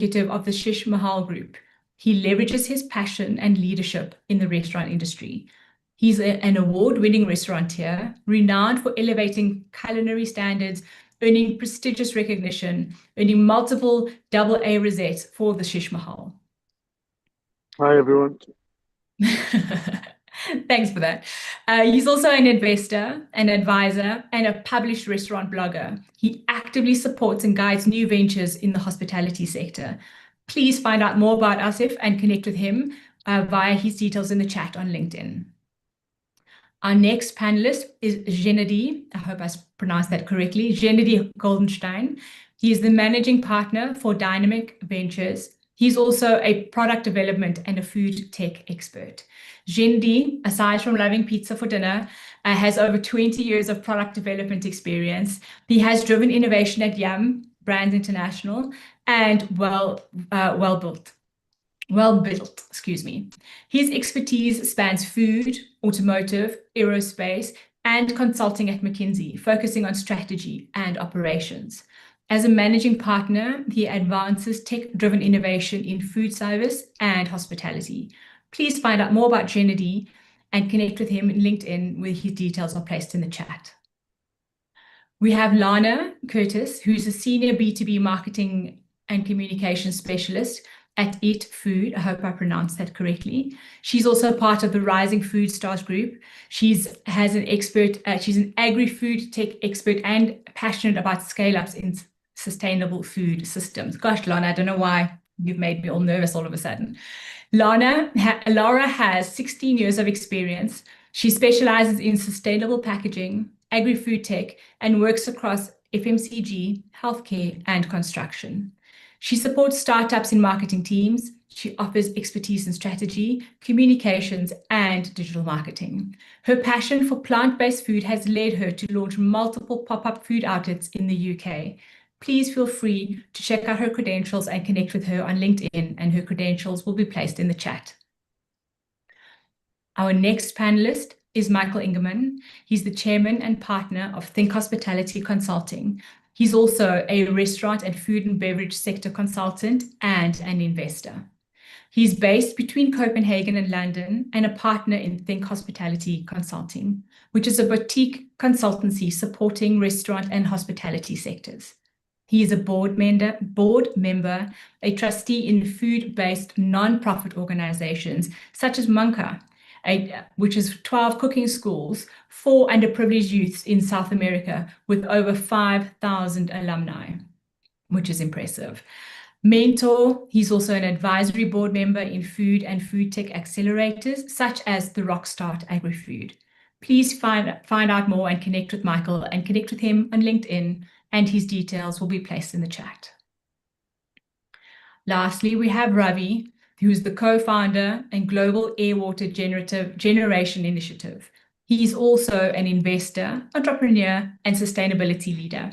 executive of the Shish Mahal Group. He leverages his passion and leadership in the restaurant industry. He's an award-winning restaurateur, renowned for elevating culinary standards, earning prestigious recognition, earning multiple AA rosettes for the Shish Mahal. Hi, everyone. Thanks for that. He's also an investor, an advisor, and a published restaurant blogger. He actively supports and guides new ventures in the hospitality sector. Please find out more about Asif and connect with him via his details in the chat on LinkedIn. Our next panelist is Gennady. I hope I pronounced that correctly. Gennady Goldenstein. He is the managing partner for Dynamic Ventures. He's also a product development and a food tech expert. Gennady, aside from loving pizza for dinner, has over 20 years of product development experience. He has driven innovation at Yum Brands International and Well-Built, excuse me. His expertise spans food, automotive, aerospace, and consulting at McKinsey, focusing on strategy and operations. As a managing partner, he advances tech-driven innovation in food service and hospitality. Please find out more about Gennady and connect with him in LinkedIn, where his details are placed in the chat. We have Lana Curtis, who's a senior B2B marketing and communication specialist at Eat Food. I hope I pronounced that correctly. She's also part of the Rising Food Stars group. She's an agri-food tech expert and passionate about scale-ups in sustainable food systems. Gosh, Lana, I don't know why you've made me all nervous all of a sudden. Laura has 16 years of experience. She specializes in sustainable packaging, agri-food tech, and works across FMCG, healthcare, and construction. She supports startups in marketing teams. She offers expertise in strategy, communications, and digital marketing. Her passion for plant-based food has led her to launch multiple pop-up food outlets in the UK. Please feel free to check out her credentials and connect with her on LinkedIn, and her credentials will be placed in the chat. Our next panelist is Michael Ingerman. He's the chairman and partner of Think Hospitality Consulting. He's also a restaurant and food and beverage sector consultant and an investor. He's based between Copenhagen and London and a partner in Think Hospitality Consulting, which is a boutique consultancy supporting restaurant and hospitality sectors. He is a board member, a trustee in food-based non-profit organizations such as Munka, which is 12 cooking schools for underprivileged youths in South America with over 5,000 alumni, which is impressive. Mentor, he's also an advisory board member in food and food tech accelerators such as the Rockstart Agri-Food. Please find out more and connect with Michael and connect with him on LinkedIn, and his details will be placed in the chat. Lastly, we have Ravi, who is the co-founder and Global Air Water Generation Initiative. He's also an investor, entrepreneur, and sustainability leader.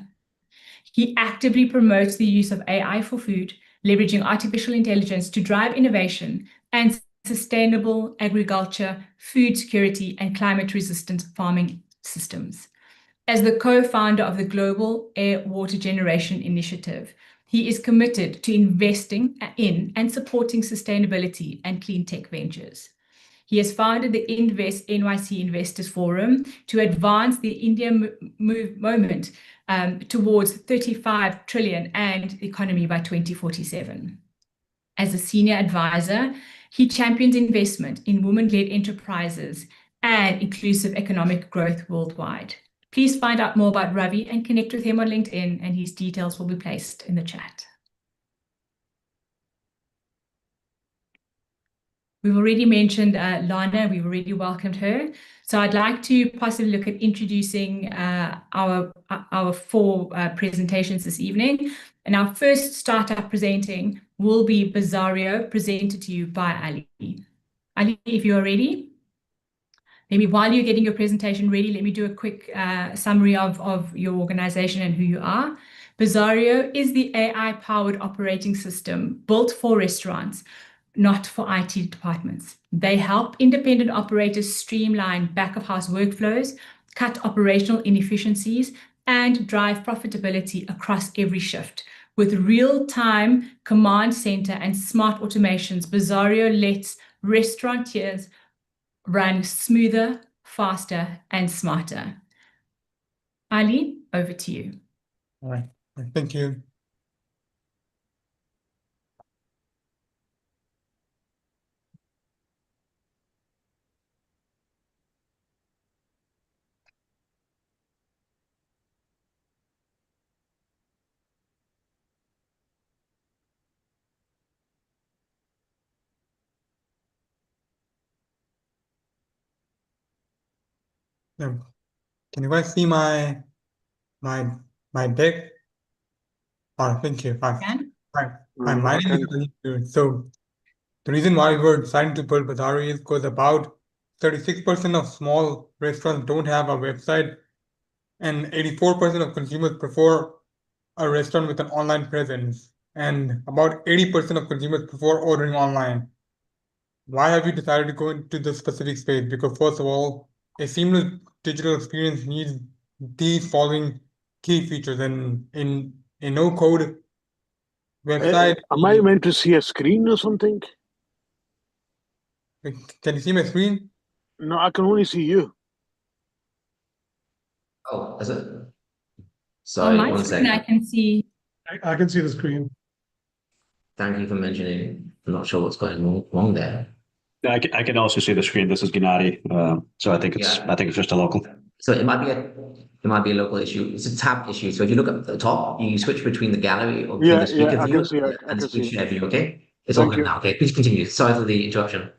He actively promotes the use of AI for food, leveraging artificial intelligence to drive innovation and sustainable agriculture, food security, and climate-resistant farming systems. As the co-founder of the Global Air Water Generation Initiative, he is committed to investing in and supporting sustainability and clean tech ventures. He has founded the Invest NYC Investors Forum to advance the India movement towards 35 trillion and economy by 2047. As a senior advisor, he champions investment in women-led enterprises and inclusive economic growth worldwide. Please find out more about Ravi and connect with him on LinkedIn, and his details will be placed in the chat. We've already mentioned Lana, we've already welcomed her. So I'd like to possibly look at introducing our four presentations this evening. And our first startup presenting will be Bizarrio, presented to you by Ali. Ali, if you are ready. Maybe while you're getting your presentation ready, let me do a quick summary of your organization and who you are. Bizarrio is the AI-powered operating system built for restaurants, not for IT departments. They help independent operators streamline back-of-house workflows, cut operational inefficiencies, and drive profitability across every shift With real-time command center and smart automations, Bizarro lets restaurateurs run smoother, faster, and smarter. Eileen, over to you. All right, thank you. Now, can you guys see my deck? Thank you. Can? I'm mining it. So the reason why we're deciding to build Badari is because about 36% of small restaurants don't have a website, and 84% of consumers prefer a restaurant with an online presence, and about 80% of consumers prefer ordering online. Why have you decided to go into this specific space? Because first of all, a seamless digital experience needs these following key features. And in a no-code website, Am I meant to see a screen or something? can you see my screen? No, I can only see you. Oh, is it? On Sorry, my one screen, I second. can see. I can see the screen. Thank you for mentioning. I'm not sure what's going wrong there. I can also see the screen. This is Gennady. So I think it's just a local. So it might be a local issue. It's a tab issue. So if you look up at the top, you switch between the gallery or between the speaker view and the screen share view. Okay, it's all good now. Okay, please continue. Sorry for the interruption.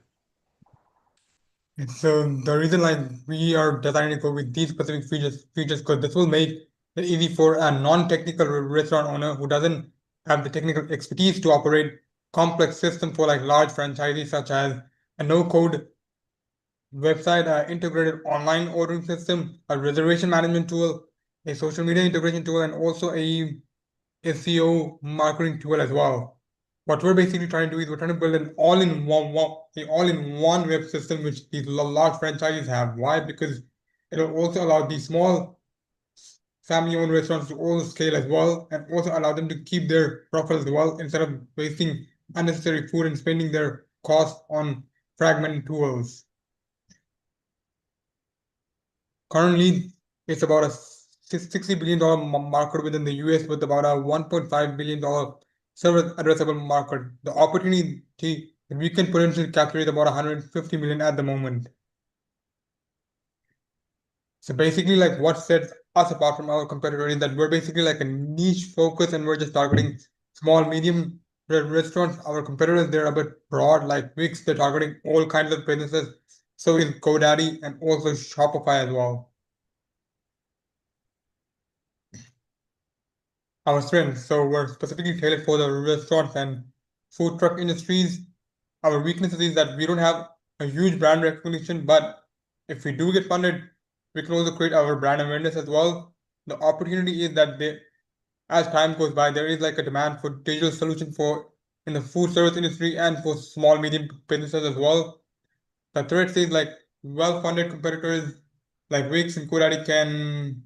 So the reason like we are designing to go with these specific features because this will make it easy for a non-technical restaurant owner who doesn't have the technical expertise to operate complex systems for like large franchises such as a no-code website, integrated online ordering system, a reservation management tool, a social media integration tool, and also a SEO marketing tool as well. What we're basically trying to do is we're trying to build an all-in-one web system which these large franchises have. Why? Because it'll also allow these small family-owned restaurants to also scale as well, and also allow them to keep their profits as well instead of wasting unnecessary food and spending their costs on fragmented tools. Currently, it's about a $60 billion market within the US with about a $1.5 billion service addressable market. The opportunity that we can potentially capture is about 150 million at the moment. So basically, like what sets us apart from our competitors is that we're basically like a niche focus and we're just targeting small, medium restaurants. Our competitors, they're a bit broad, like Wix, they're targeting all kinds of businesses. So is GoDaddy and also Shopify as well. Our strengths, so we're specifically tailored for the restaurants and food truck industries. Our weaknesses is that we don't have a huge brand recognition, but if we do get funded, we can also create our brand awareness as well. The opportunity is that as time goes by, there is like a demand for digital solutions in the food service industry and for small, medium businesses as well. The threat is like well-funded competitors like Wix and GoDaddy can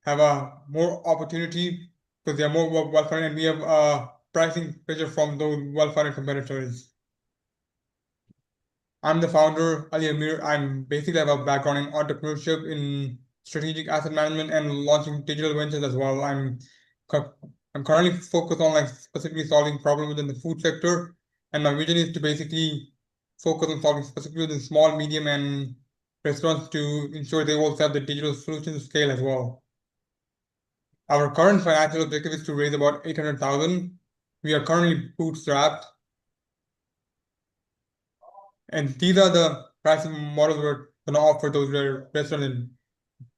have a more opportunity because they are more well-funded and we have pricing pressure from those well-funded competitors. I'm the founder, Ali Amir. I'm basically have a background in entrepreneurship, in strategic asset management, and launching digital ventures as well. I'm currently focused on like specifically solving problems within the food sector, and my vision is to basically focus on solving specifically within small, medium, and restaurants to ensure they also have the digital solutions to scale as well. Our current financial objective is to raise about 800,000. We are currently bootstrapped. And these are the pricing models we're going to offer those restaurants in.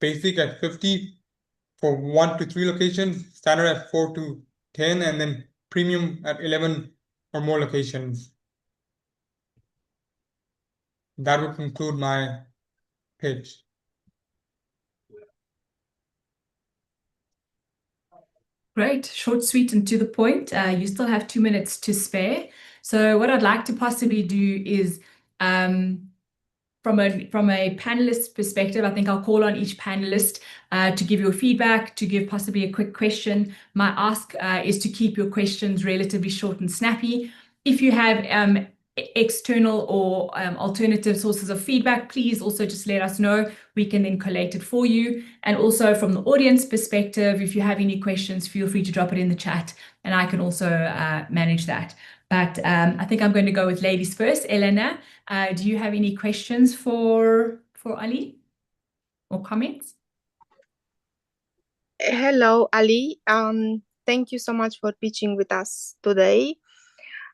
Basic at 50 for 1 to 3 locations, standard at 4 to 10, and then premium at 11 or more locations. That would conclude my pitch. Great, short, sweet, and to the point. You still have 2 minutes to spare. So what I'd like to possibly do is from a panelist perspective, I think I'll call on each panelist to give your feedback, to give possibly a quick question. My ask is to keep your questions relatively short and snappy. If you have external or alternative sources of feedback, please also just let us know. We can then collate it for you. And also from the audience perspective, if you have any questions, feel free to drop it in the chat and I can also manage that. But I think I'm going to go with ladies first. Elena, do you have any questions for Ali or comments? Hello, Ali. Thank you so much for pitching with us today.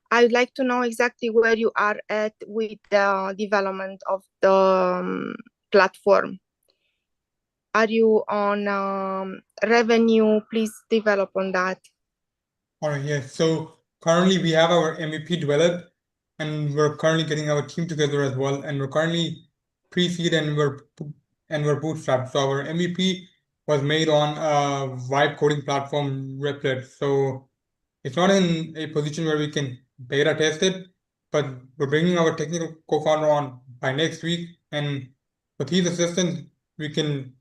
I would like to know exactly where you are at with the development of the platform. Are you on revenue? Please develop on that. All right, yes. So currently we have our MVP developed and we're currently getting our team together as well. And we're currently pre-seed and we're bootstrapped. So our MVP was made on a vibe coding platform, Replit. So it's not in a position where we can beta test it, but we're bringing our technical co-founder on by next week. And with his assistance, we can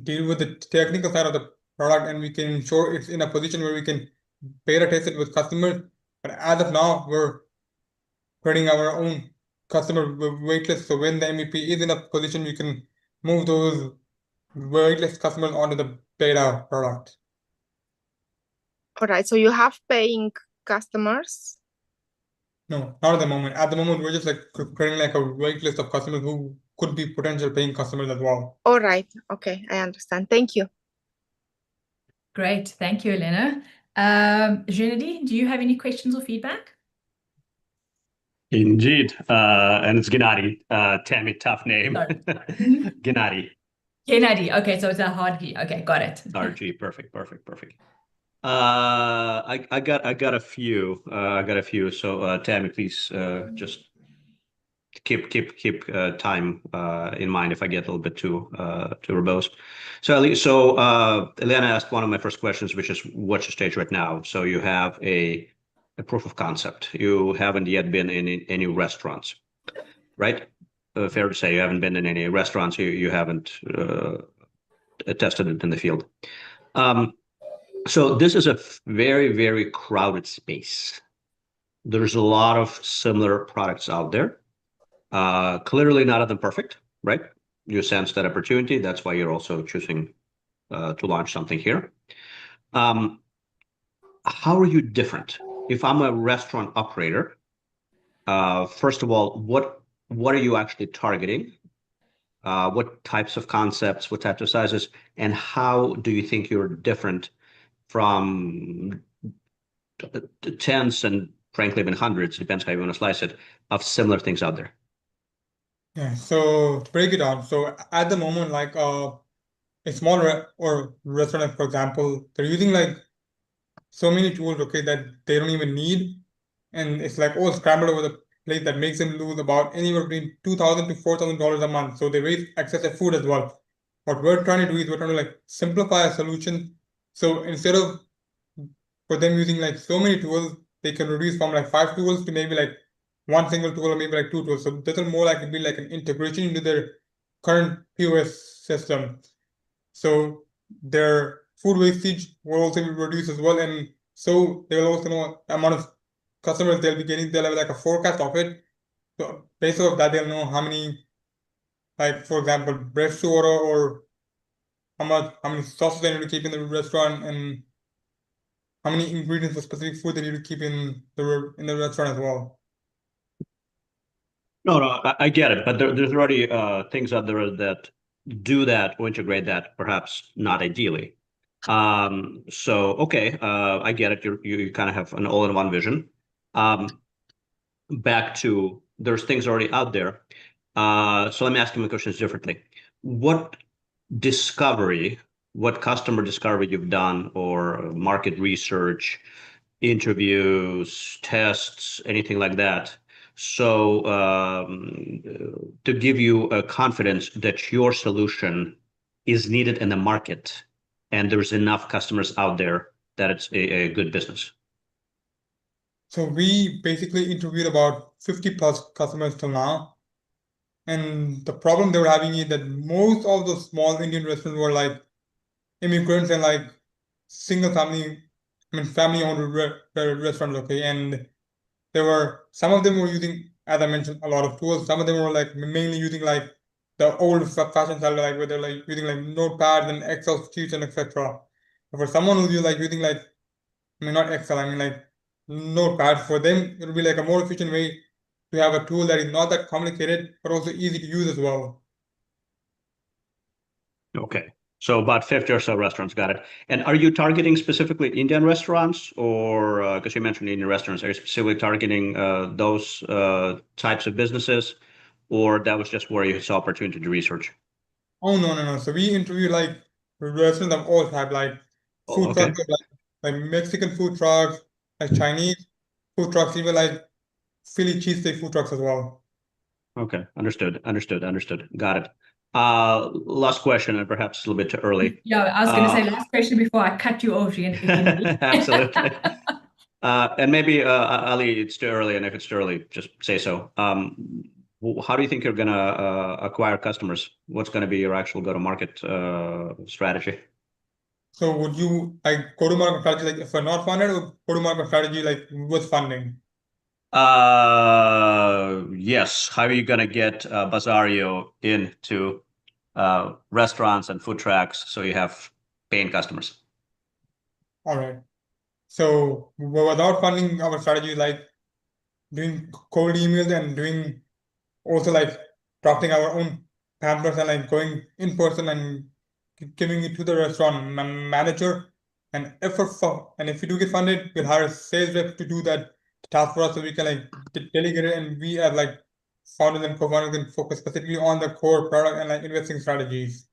deal with the technical side of the product and we can ensure it's in a position where we can beta test it with customers. But as of now, we're creating our own customer waitlist. So when the MVP is in a position, we can move those waitlist customers onto the beta product. All right. So you have paying customers? No, not at the moment. At the moment, we're just like creating like a waitlist of customers who could be potential paying customers as well. All right. Okay, I understand. Thank you. Great. Thank you, Elena. Gennady, do you have any questions or feedback? Indeed. And it's Gennady. Tammy, tough name. Gennady. Gennady. Okay, so it's a hard G. Okay, got it. Hard G. Perfect. I got a few. So Tammy, please just keep time in mind if I get a little bit too verbose. So Elena asked one of my first questions, which is what's your stage right now? So you have a proof of concept. You haven't yet been in any restaurants, right? Fair to say you haven't been in any restaurants. You haven't tested it in the field. So this is a very, very crowded space. There's a lot of similar products out there. Clearly none of them perfect, right? You sense that opportunity. That's why you're also choosing to launch something here. How are you different? If I'm a restaurant operator, first of all, what are you actually targeting? What types of concepts, what types of sizes, and how do you think you're different from tens and frankly even hundreds, depends how you want to slice it, of similar things out there? Yeah, so to break it down, so at the moment, like a small restaurant, for example, they're using like so many tools, okay, that they don't even need, and it's like all scrambled over the place that makes them lose about anywhere between $2,000 to $4,000 a month. So they waste excessive food as well. What we're trying to do is we're trying to like simplify a solution. So instead of for them using like so many tools, they can reduce from like 5 tools to maybe like one single tool or maybe like 2 tools. So this will more likely be like an integration into their current POS system. So their food wastage will also be reduced as well. And so they will also know the amount of customers they'll be getting. They'll have like a forecast of it. So based off that, they'll know how many, like for example, breads to order or how many sauces they need to keep in the restaurant and how many ingredients for specific food they need to keep in the restaurant as well. No, I get it, but there's already things out there that do that or integrate that, perhaps not ideally. So okay, I get it. You kind of have an all-in-one vision. Back to there's things already out there. So let me ask you my questions differently. What customer discovery you've done, or market research, interviews, tests, anything like that? So to give you a confidence that your solution is needed in the market and there's enough customers out there that it's a good business. So we basically interviewed about 50 plus customers till now. And the problem they were having is that most of the small Indian restaurants were like immigrants and like single family, family-owned restaurants, okay? And some of them were using, as I mentioned, a lot of tools. Some of them were like mainly using like the old fashioned style, like where they're like using like notepads and Excel sheets and etc. But for someone who's using like, not Excel, like notepad, for them, it would be like a more efficient way to have a tool that is not that complicated, but also easy to use as well. Okay. So about 50 or so restaurants, got it. And are you targeting specifically Indian restaurants, or because you mentioned Indian restaurants, are you specifically targeting those types of businesses, or that was just where you saw opportunity to research? Oh, no. So we interview like restaurants of all type, like food trucks, like Mexican food trucks, like Chinese food trucks, even like Philly cheesesteak food trucks as well. Okay, understood. Got it. Last question, and perhaps a little bit too early. Yeah, I was going to say last question before I cut you off. Absolutely. And maybe Ali, it's too early, and if it's too early, just say so. How do you think you're going to acquire customers? What's going to be your actual go-to-market strategy? So would you like go-to-market strategy like if we're not funded, or go-to-market strategy like with funding? Yes. How are you going to get Bazario into restaurants and food trucks so you have paying customers? All right. So without funding, our strategy is like doing cold emails and doing also like drafting our own pamphlets and like going in person and giving it to the restaurant manager. And if we do get funded, we'll hire a sales rep to do that task for us, so we can like delegate it, and we as like founders and co-founders can focus specifically on the core product and like investing strategies.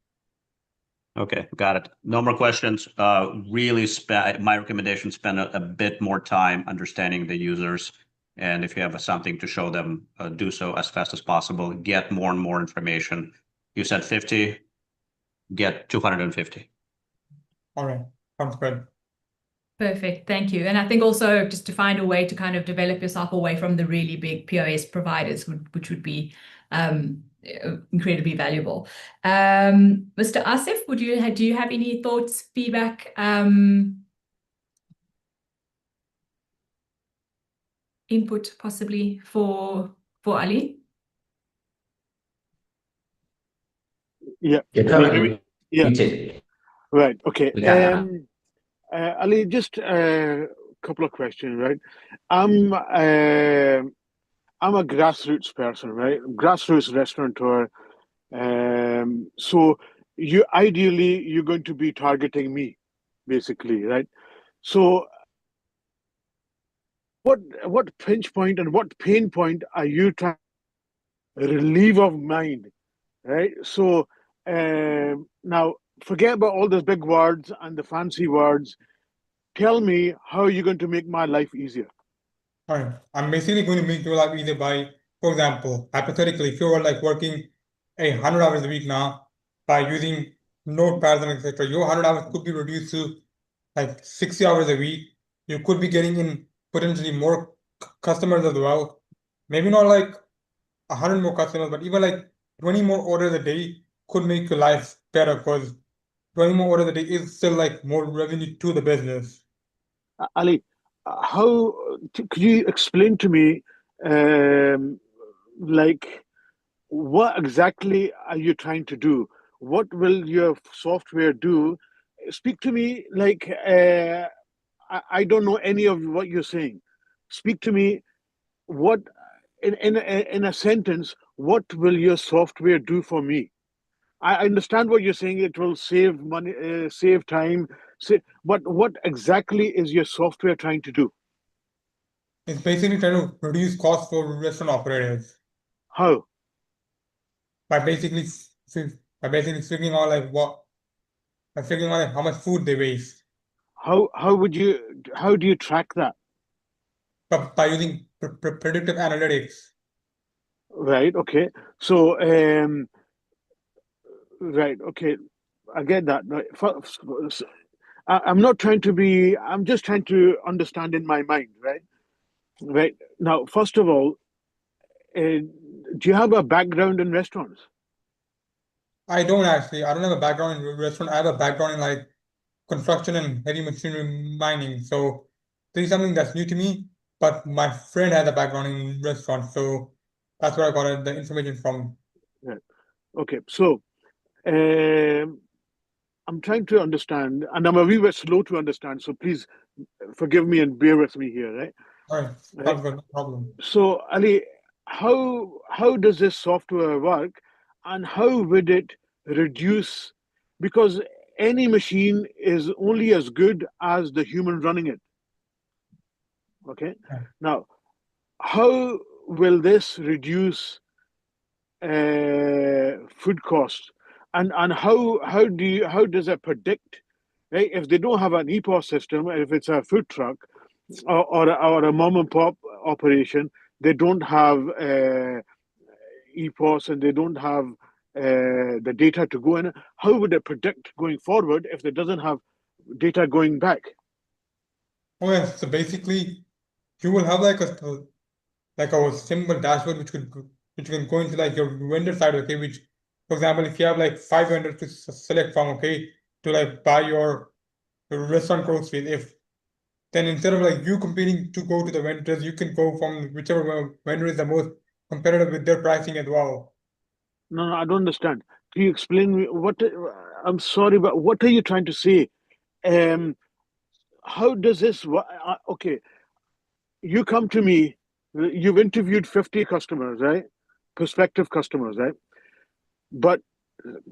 Okay, got it. No more questions. Really, my recommendation: spend a bit more time understanding the users, and if you have something to show them, do so as fast as possible. Get more and more information. You said 50. Get 250. All right, sounds good. Perfect, thank you. And I think also just to find a way to kind of develop yourself away from the really big POS providers, which would be incredibly valuable. Mr. Asif, do you have any thoughts, feedback, input possibly for Ali? Yeah. Yeah. Right. Okay. Ali, just a couple of questions, right? I'm a grassroots person, right? Grassroots restaurateur. So you're going to be targeting me, basically, right? So what pinch point and what pain point are you trying to relieve of mine, right? So now forget about all those big words and the fancy words. Tell me, how are you going to make my life easier? All right. I'm basically going to make your life easier by, for example, hypothetically, if you were like working 100 hours a week now by using notepads and etc., your 100 hours could be reduced to like 60 hours a week. You could be getting in potentially more customers as well. Maybe not like 100 more customers, but even like 20 more orders a day could make your life better, because 20 more orders a day is still like more revenue to the business. Ali, could you explain to me, like, what exactly are you trying to do? What will your software do? Speak to me like I don't know any of what you're saying. Speak to me. What in a sentence? What will your software do for me? I understand what you're saying. It will save money, save time. But what exactly is your software trying to do? It's basically trying to reduce costs for restaurant operators. How? By basically figuring out how much food they waste. How do you track that? But by using predictive analytics. Right. Okay. So right. Okay. I get that. I'm not trying to be. I'm just trying to understand in my mind. Right. Right now, first of all, do you have a background in restaurants? I don't actually. I don't have a background in restaurant. I have a background in like construction and heavy machinery mining. So this is something that's new to me. But my friend has a background in restaurants, so that's where I got the information from. Right. Okay, so I'm trying to understand, and I'm a wee bit slow to understand. So please forgive me and bear with me here, right? All right, Right. no problem. So Ali, how does this software work, and how would it reduce? Because any machine is only as good as the human running it. Okay. Right. Now, how will this reduce food costs, and how does it predict, right? If they don't have an EPOS system, if it's a food truck or a mom and pop operation, they don't have EPOS and they don't have the data to go in. How would it predict going forward if it doesn't have data going back? Oh yes, so basically you will have like a simple dashboard which you can go into like your vendor side, okay, which for example if you have like 5 vendors to select from, okay, to like buy your restaurant groceries, if then instead of like you competing to go to the vendors, you can go from whichever vendor is the most competitive with their pricing as well. No, I don't understand. Can you explain me what? I'm sorry, but what are you trying to say? How does this work? Okay, you come to me, you've interviewed 50 customers, right? Prospective customers, right? But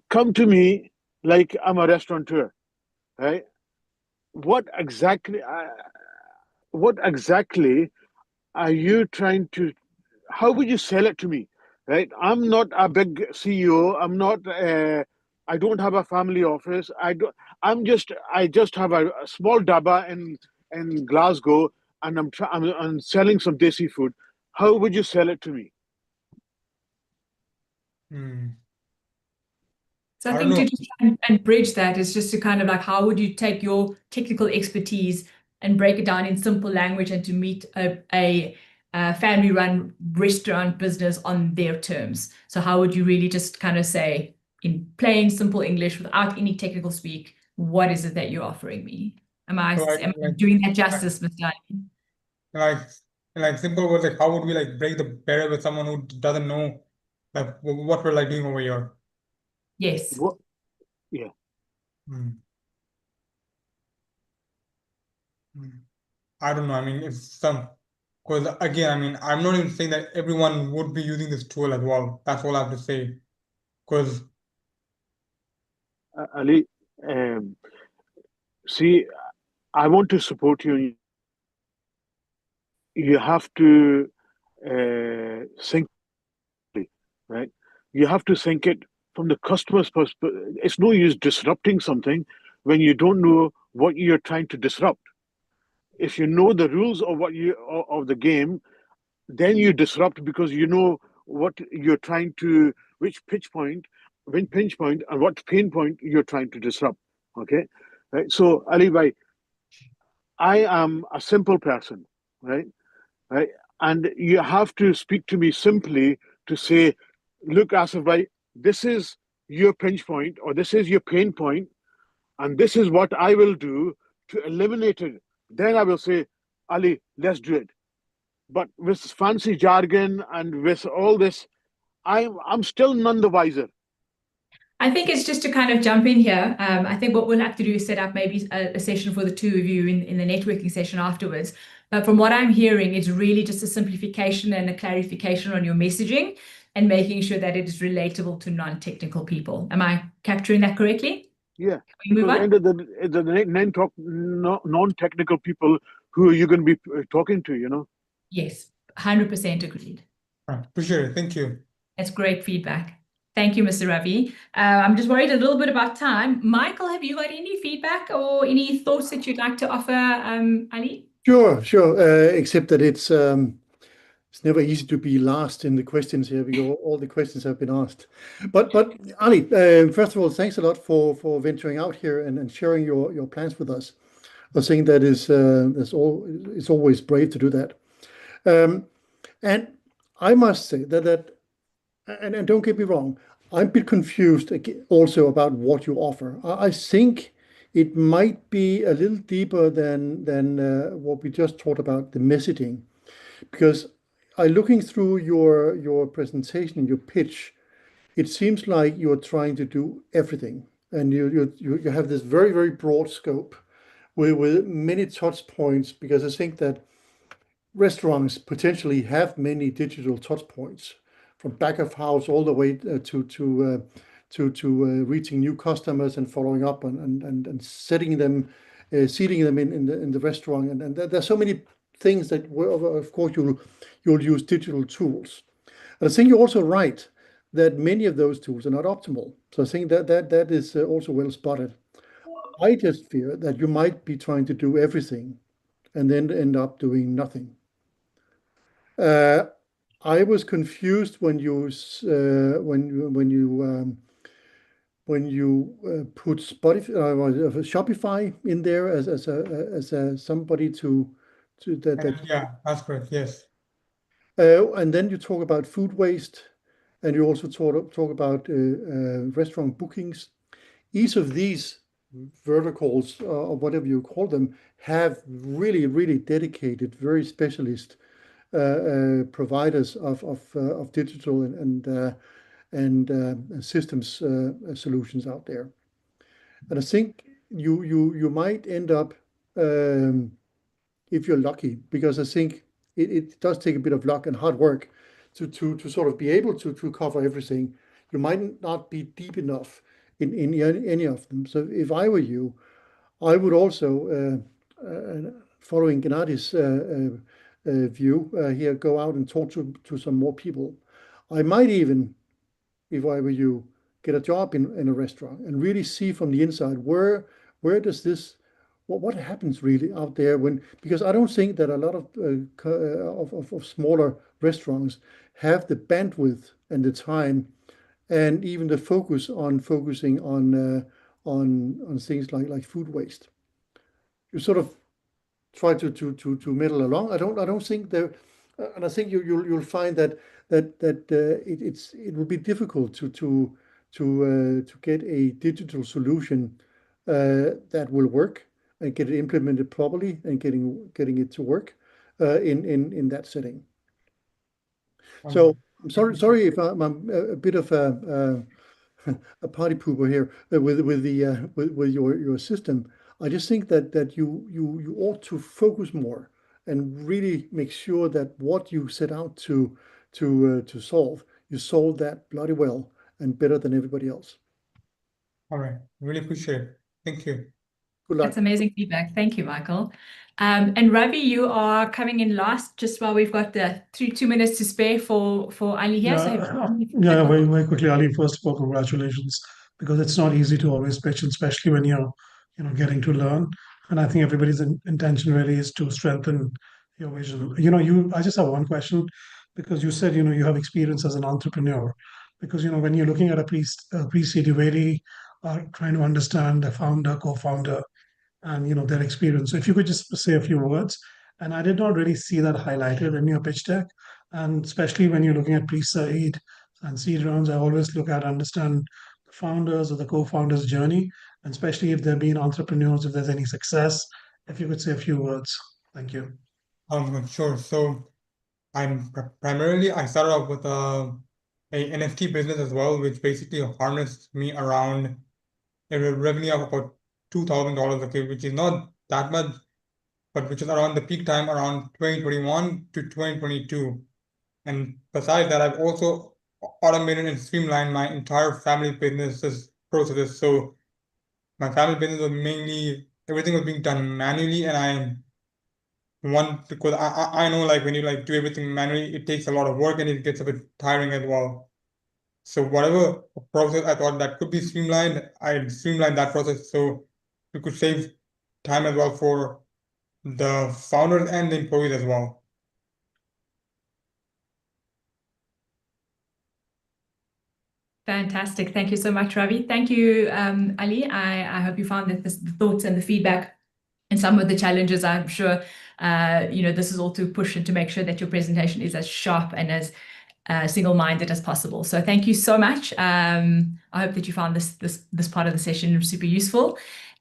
come to me like I'm a restaurateur, right? What exactly are you trying to, how would you sell it to me, right? I'm not a big CEO. I don't have a family office. I just have a small dabba in Glasgow, and I'm selling some desi food. How would you sell it to me? So I think to just try and bridge that is just to kind of like, how would you take your technical expertise and break it down in simple language and to meet a family-run restaurant business on their terms? So how would you really just kind of say in plain, simple English without any technical speak, what is it that you're offering me? Am I doing that justice, Mr. Ali? Like simple words, like how would we like break the barrier with someone who doesn't know like what we're like doing over here? Yes. What? Yeah. I don't know. I mean, because again, I mean, I'm not even saying that everyone would be using this tool as well. That's all I have to say. Because Ali, see, I want to support you. You have to think, right? You have to think it from the customer's perspective. It's no use disrupting something when you don't know what you're trying to disrupt. If you know the rules of the game, then you disrupt because you know what you're trying to, which pinch point, and what pain point you're trying to disrupt. Okay, right? So Ali bhai, I am a simple person, right? Right, and you have to speak to me simply to say, look, Asif bhai, this is your pinch point or this is your pain point, and this is what I will do to eliminate it. Then I will say, Ali, let's do it. But with fancy jargon and with all this, I'm still none the wiser. I think it's just to kind of jump in here. I think what we'll have to do is set up maybe a session for the two of you in the networking session afterwards. But from what I'm hearing, it's really just a simplification and a clarification on your messaging and making sure that it is relatable to non-technical people. Am I capturing that correctly? Yeah. Because end of the non-technical people who are you going to be talking to, you know? Yes, 100% agreed. Appreciate it. Thank you. That's great feedback. Thank you, Mr. Ravi. I'm just worried a little bit about time. Michael, have you got any feedback or any thoughts that you'd like to offer, Ali? Sure. Except that it's never easy to be last in the questions here because all the questions have been asked. But Ali, first of all, thanks a lot for venturing out here and sharing your plans with us. I think that it's always brave to do that. And I must say that and don't get me wrong, I'm a bit confused also about what you offer. I think it might be a little deeper than what we just talked about, the messaging, because looking through your presentation and your pitch, it seems like you're trying to do everything, and you have this very, very broad scope with many touch points, because I think that restaurants potentially have many digital touch points, from back of house all the way to reaching new customers and following up and seating them in the restaurant, and there's so many things that of course you'll use digital tools. And I think you're also right that many of those tools are not optimal. So I think that is also well spotted. I just fear that you might be trying to do everything and then end up doing nothing. I was confused when you put Shopify in there as somebody to that. Yeah, that's correct. Yes. And then you talk about food waste, and you also talk about restaurant bookings. Each of these verticals, or whatever you call them, have really, really dedicated, very specialist providers of digital and systems solutions out there. And I think you might end up, if you're lucky, because I think it does take a bit of luck and hard work to sort of be able to cover everything. You might not be deep enough in any of them. So if I were you, I would also, following Gennadi's view here, go out and talk to some more people. I might even, if I were you, get a job in a restaurant and really see from the inside where does this, what happens really out there, because I don't think that a lot of smaller restaurants have the bandwidth and the time and even the focusing on things like food waste. You sort of try to middle along. I don't think there, and I think you'll find that it will be difficult to get a digital solution that will work and get it implemented properly and getting it to work in that setting. So I'm sorry if I'm a bit of a party pooper here with your system. I just think that you ought to focus more and really make sure that what you set out to solve, you solve that bloody well and better than everybody else. All right, really appreciate it. Thank you. Good luck. That's amazing feedback. Thank you, Michael. And Ravi, you are coming in last, just while we've got the 2 minutes to spare for Ali here. Yeah, very, very quickly, Ali. First of all, congratulations, because it's not easy to always pitch, especially when you're getting to learn. And I think everybody's intention really is to strengthen your vision. I just have one question, because you said you have experience as an entrepreneur. Because when you're looking at a pre-seed, you really are trying to understand the founder, co-founder, and their experience. So if you could just say a few words. And I did not really see that highlighted in your pitch deck. And especially when you're looking at pre-seed and seed rounds, I always understand the founders or the co-founders' journey, and especially if they've been entrepreneurs, if there's any success. If you could say a few words. Thank you. Sure. So I started off with a NFT business as well, which basically harnessed me around a revenue of about $2,000, okay, which is not that much, but which is around the peak time around 2021 to 2022. And besides that, I've also automated and streamlined my entire family business processes. So my family business was mainly, everything was being done manually, and because I know, like, when you do everything manually, it takes a lot of work and it gets a bit tiring as well. So whatever process I thought that could be streamlined, I streamlined that process so we could save time as well for the founders and the employees as well. Fantastic. Thank you so much, Ravi. Thank you, Ali. I hope you found that the thoughts and the feedback and some of the challenges, I'm sure, this is all to push and to make sure that your presentation is as sharp and as single-minded as possible. So thank you so much. I hope that you found this part of the session super useful.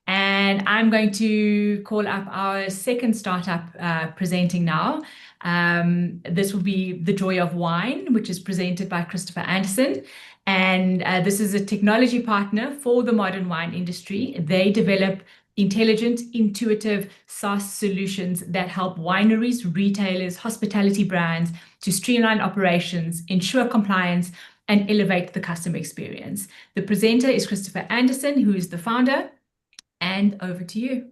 And I'm going to call up our second startup presenting now. This will be The Joy of Wine, which is presented by Christopher Anderson. And this is a technology partner for the modern wine industry. They develop intelligent, intuitive SaaS solutions that help wineries, retailers, hospitality brands to streamline operations, ensure compliance, and elevate the customer experience. The presenter is Christopher Anderson, who is the founder. And over to you.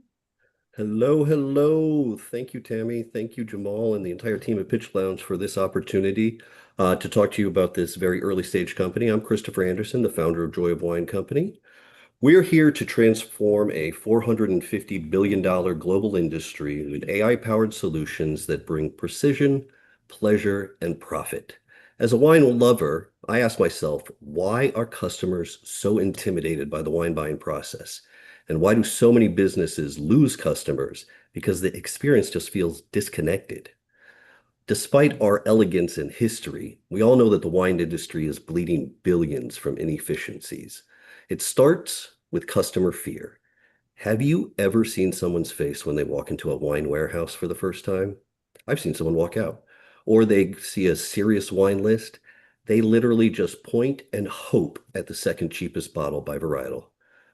Hello, hello. Thank you, Tammy. Thank you, Jamal, and the entire team at Pitch Lounge for this opportunity to talk to you about this very early stage company. I'm Christopher Anderson, the founder of Joy of Wine Company. We're here to transform a $450 billion global industry with AI-powered solutions that bring precision, pleasure, and profit. As a wine lover, I ask myself, why are customers so intimidated by the wine buying process? And why do so many businesses lose customers? Because the experience just feels disconnected. Despite our elegance and history, we all know that the wine industry is bleeding billions from inefficiencies. It starts with customer fear. Have you ever seen someone's face when they walk into a wine warehouse for the first time? I've seen someone walk out. Or they see a serious wine list. They literally just point and hope at the second cheapest bottle by varietal.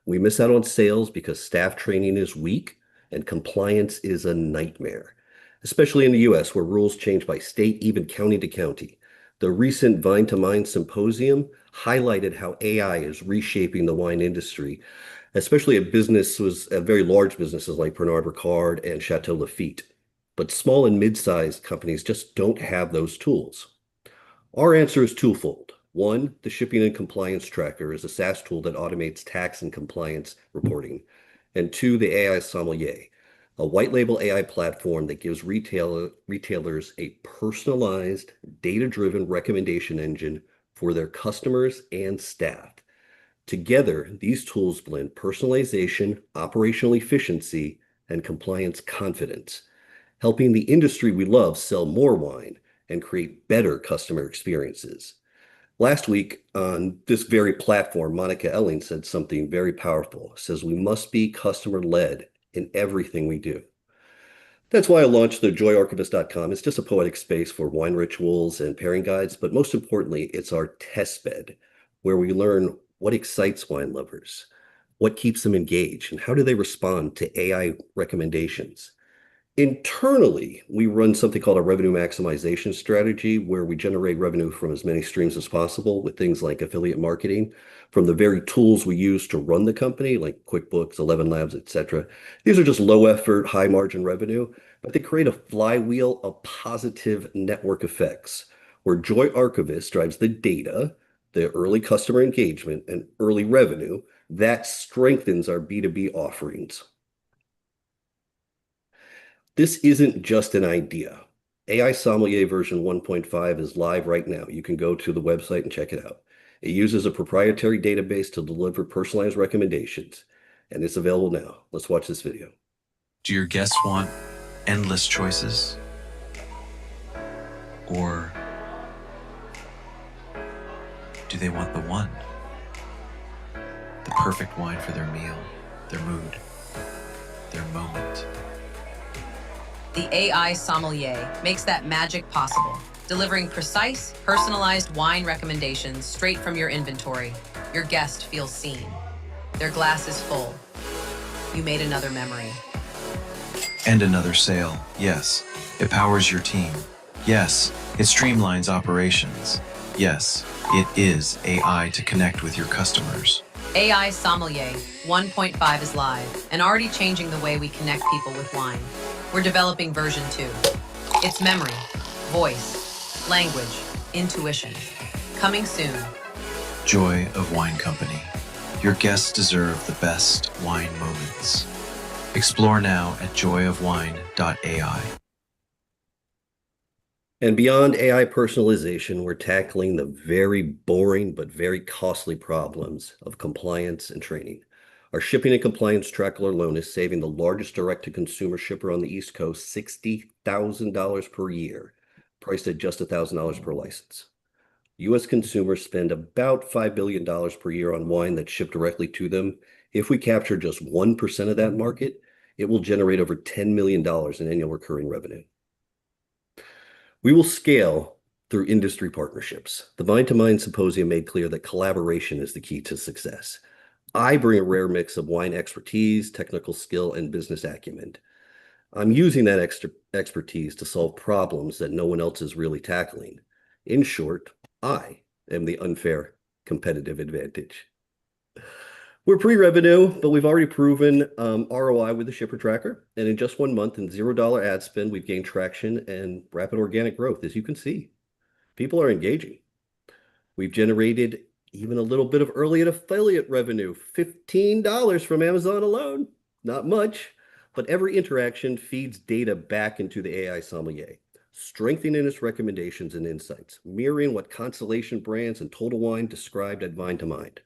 We miss out on sales because staff training is weak and compliance is a nightmare, especially in the US where rules change by state, even county to county. The recent Vine to Mind symposium highlighted how AI is reshaping the wine industry, especially at very large businesses like Pernod Ricard and Chateau Lafite. But small and mid-sized companies just don't have those tools. Our answer is twofold. One, the Shipping and Compliance Tracker is a SaaS tool that automates tax and compliance reporting. And two, the AI Sommelier, a white label AI platform that gives retailers a personalized, data-driven recommendation engine for their customers and staff. Together, these tools blend personalization, operational efficiency, and compliance confidence, helping the industry we love sell more wine and create better customer experiences. Last week on this very platform, Monica Elling said something very powerful. Says we must be customer-led in everything we do. That's why I launched the joyarchivist.com. It's just a poetic space for wine rituals and pairing guides, but most importantly, it's our test bed where we learn what excites wine lovers, what keeps them engaged, and how do they respond to AI recommendations. Internally, we run something called a revenue maximization strategy where we generate revenue from as many streams as possible with things like affiliate marketing from the very tools we use to run the company, like QuickBooks, 11 Labs, etc. These are just low effort, high margin revenue, but they create a flywheel of positive network effects where Joy Archivist drives the data, the early customer engagement, and early revenue that strengthens our B2B offerings. This isn't just an idea. AI Sommelier version 1.5 is live right now. You can go to the website and check it out. It uses a proprietary database to deliver personalized recommendations, and it's available now. Let's watch this video. Do your guests want endless choices? Or do they want the one? The perfect wine for their meal, their mood, their moment. The AI Sommelier makes that magic possible, delivering precise, personalized wine recommendations straight from your inventory. Your guest feels seen. Their glass is full. You made another memory. And another sale, yes. It powers your team. Yes, it streamlines operations. Yes, it is AI to connect with your customers. AI Sommelier 1.5 is live and already changing the way we connect people with wine. We're developing version 2. It's memory, voice, language, intuition. Coming soon. Joy of Wine Company. Your guests deserve the best wine moments. Explore now at joyofwine.ai. And beyond AI personalization, we're tackling the very boring but very costly problems of compliance and training. Our shipping and compliance tracker alone is saving the largest direct-to-consumer shipper on the East Coast $60,000 per year, priced at just $1,000 per license. U.S. consumers spend about $5 billion per year on wine that's shipped directly to them. If we capture just 1% of that market, it will generate over $10 million in annual recurring revenue. We will scale through industry partnerships. The Mind to Mind Symposium made clear that collaboration is the key to success. I bring a rare mix of wine expertise, technical skill, and business acumen. I'm using that extra expertise to solve problems that no one else is really tackling. In short, I am the unfair competitive advantage. We're pre-revenue, but we've already proven ROI with the shipper tracker. And in just 1 month and $0 ad spend, we've gained traction and rapid organic growth. As you can see, people are engaging. We've generated even a little bit of early affiliate revenue, $15 from Amazon alone. Not much, but every interaction feeds data back into the AI sommelier, strengthening its recommendations and insights, mirroring what Constellation Brands and Total Wine described at Mind to Mind.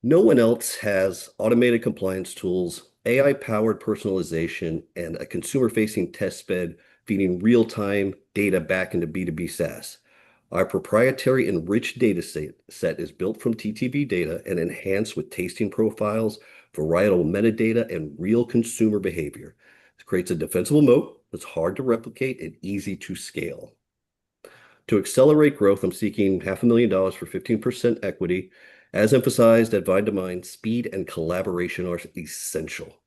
No one else has automated compliance tools, AI-powered personalization, and a consumer-facing test bed feeding real-time data back into B2B SaaS. Our proprietary enriched data set is built from TTB data and enhanced with tasting profiles, varietal metadata, and real consumer behavior. This creates a defensible moat that's hard to replicate and easy to scale. To accelerate growth, I'm seeking $500,000 for 15% equity. As emphasized at Mind to Mind, speed and collaboration are essential.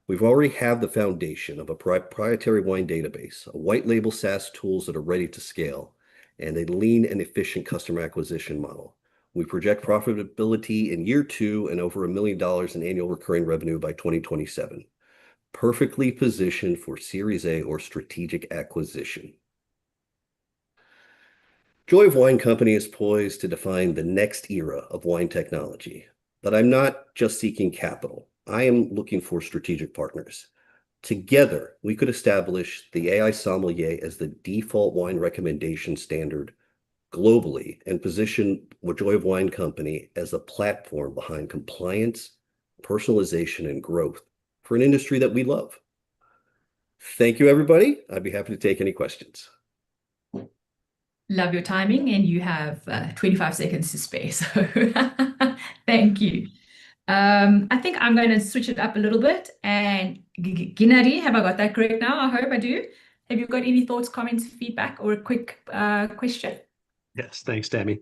We've already have the foundation of a proprietary wine database, a white label SaaS tools that are ready to scale, and a lean and efficient customer acquisition model. We project profitability in year 2 and over $1 million in annual recurring revenue by 2027. Perfectly positioned for Series A or strategic acquisition. Joy of Wine Company is poised to define the next era of wine technology, but I'm not just seeking capital. I am looking for strategic partners. Together, we could establish the AI sommelier as the default wine recommendation standard globally and position Joy of Wine Company as a platform behind compliance, personalization, and growth for an industry that we love. Thank you, everybody. I'd be happy to take any questions. Love your timing, and you have 25 seconds to spare, so thank you. I think I'm going to switch it up a little bit. And Ginari, have I got that correct now? I hope I do. Have you got any thoughts, comments, feedback, or a quick question? Yes, thanks, Tammy.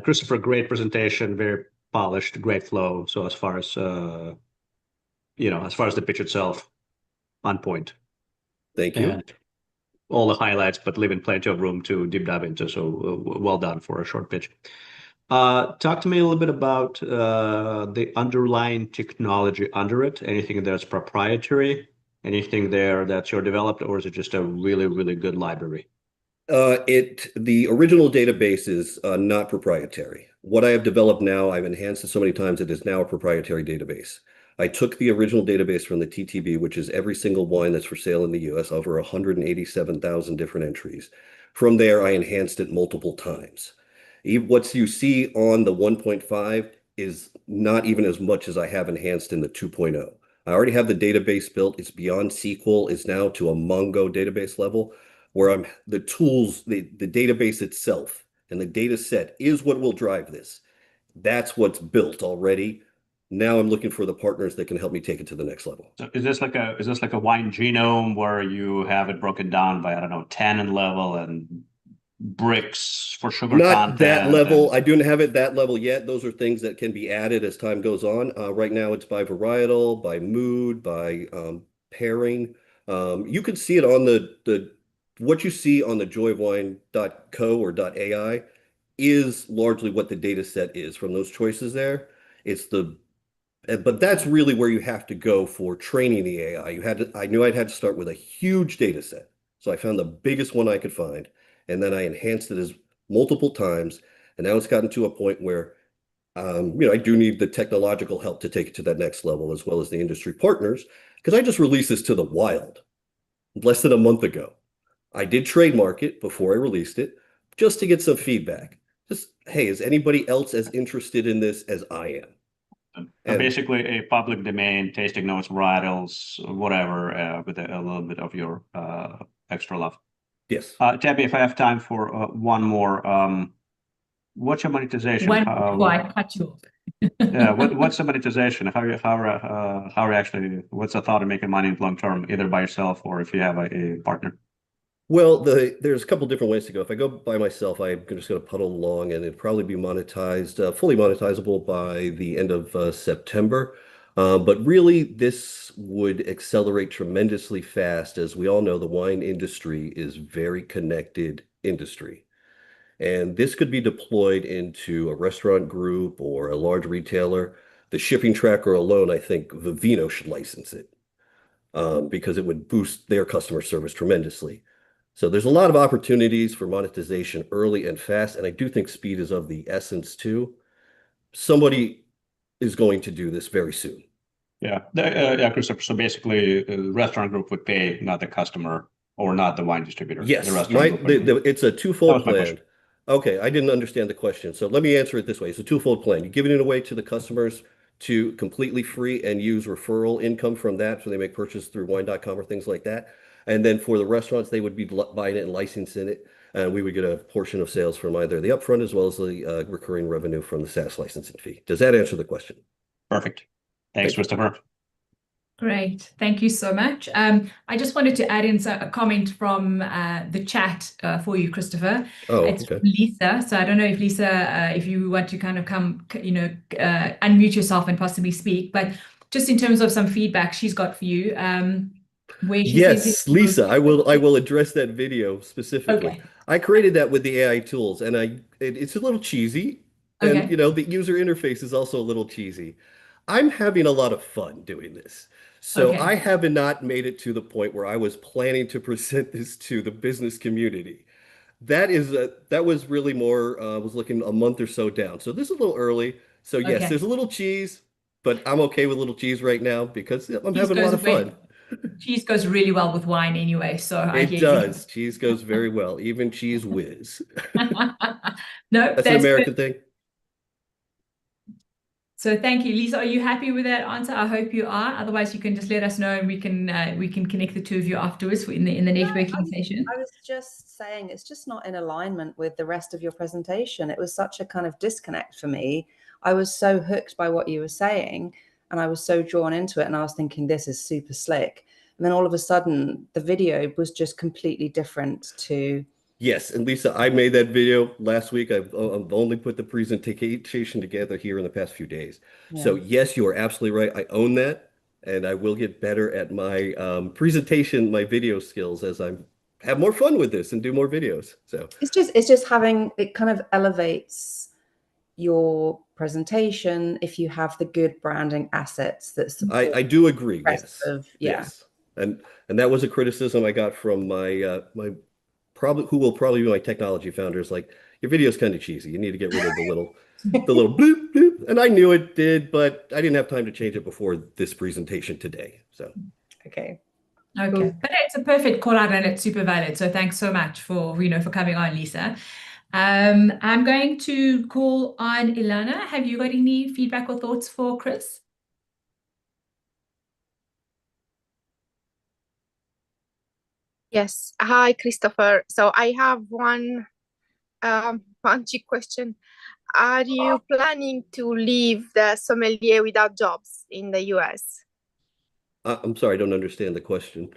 Christopher, great presentation, very polished, great flow. So as far as as far as the pitch itself, on point. Thank you. And all the highlights, but leaving plenty of room to deep dive into. So well done for a short pitch. Talk to me a little bit about the underlying technology under it. Anything that's proprietary? Anything there that's your developed, or is it just a really, really good library? The original database is not proprietary. What I have developed now, I've enhanced it so many times, it is now a proprietary database. I took the original database from the TTB, which is every single wine that's for sale in the US, over 187,000 different entries. From there, I enhanced it multiple times. What you see on the 1.5 is not even as much as I have enhanced in the 2.0. I already have the database built. It's beyond SQL. It's now to a Mongo database level where the tools, the database itself and the data set is what will drive this. That's what's built already. Now I'm looking for the partners that can help me take it to the next level. So is this like a wine genome where you have it broken down by, I don't know, tannin level and bricks for sugar content? Not that level. I don't have it that level yet. Those are things that can be added as time goes on. Right now it's by varietal, by mood, by pairing. You can see it on what you see on the joyofwine.co or .ai is largely what the data set is from those choices there. But that's really where you have to go for training the AI. I knew I'd had to start with a huge data set. So I found the biggest one I could find, and then I enhanced it as multiple times. And now it's gotten to a point where, I do need the technological help to take it to that next level, as well as the industry partners, because I just released this to the wild less than a month ago. I did trademark it before I released it, just to get some feedback. Just, hey, is anybody else as interested in this as I am? So basically a public domain, tasting notes, varietals, whatever, with a little bit of your extra love. Yes. Tammy, if I have time for one more, what's your monetization? One before I cut you off. Yeah, what's the monetization? How are you actually? What's the thought of making money long term, either by yourself or if you have a partner? Well, there's a couple different ways to go. If I go by myself, I'm just going to puddle along, and it'd probably be monetized, fully monetizable by the end of September. But really, this would accelerate tremendously fast. As we all know, the wine industry is very connected industry. And this could be deployed into a restaurant group or a large retailer. The shipping tracker alone, I think Vivino should license it because it would boost their customer service tremendously. So there's a lot of opportunities for monetization early and fast. And I do think speed is of the essence too. Somebody is going to do this very soon. Yeah, yeah, Christopher. So basically, the restaurant group would pay, not the customer or not the wine distributor. Yes, the restaurant group it's a twofold plan. Okay, I didn't understand the question. So let me answer it this way. It's a twofold plan. You're giving it away to the customers to completely free and use referral income from that. So they make purchases through wine.com or things like that. And then for the restaurants, they would be buying it and licensing it. And we would get a portion of sales from either the upfront as well as the recurring revenue from the SaaS licensing fee. Does that answer the question? Perfect. Thanks, Christopher. Great. Thank you so much. I just wanted to add in a comment from the chat for you, Christopher. Oh, it's okay. Lisa. So I don't know if Lisa, if you want to kind of unmute yourself and possibly speak, but just in terms of some feedback she's got for you. Where she Yes, Lisa, I will address that video specifically. Okay. I created that with the AI tools, and it's a little cheesy, and Okay. the user interface is also a little cheesy. I'm having a lot of fun doing this. So Okay. I have not made it to the point where I was planning to present this to the business community. That was really more was looking a month or so down. So this is a little early. So yes, Okay. there's a little cheese, but I'm okay with little cheese right now because I'm Cheese having a lot of goes fun. Cheese goes really well with wine anyway, so I It hear does. Cheese goes very well, even Cheese Whiz. No, That's an American thing. So thank you, Lisa. Are you happy with that answer? I hope you are. Otherwise, you can just let us know, and we can connect the two of you afterwards in the networking session. I was just saying it's just not in alignment with the rest of your presentation. It was such a kind of disconnect for me. I was so hooked by what you were saying, and I was so drawn into it, and I was thinking this is super slick. And then all of a sudden, the video was just completely different to. Yes, and Lisa, I made that video last week. I've only put the presentation together here in the past few days. Yeah. So yes, you are absolutely right. I own that, and I will get better at my presentation, my video skills as I have more fun with this and do more videos. So it's just having it kind of elevates your presentation if you have the good branding assets that support. I do agree. Yes. Yes. And that was a criticism I got from my who will probably be my technology founders. Like, your video is kind of cheesy. You need to get rid of the little bloop bloop. And I knew it did, but I didn't have time to change it before this presentation today. So okay. But it's a perfect call out and it's super valid. So thanks so much for coming on, Lisa. I'm going to call on Elena. Have you got any feedback or thoughts for Chris? Yes. Hi, Christopher. So I have one punchy question. Are you planning to leave the sommelier without jobs in the US? I'm sorry, I don't understand the question.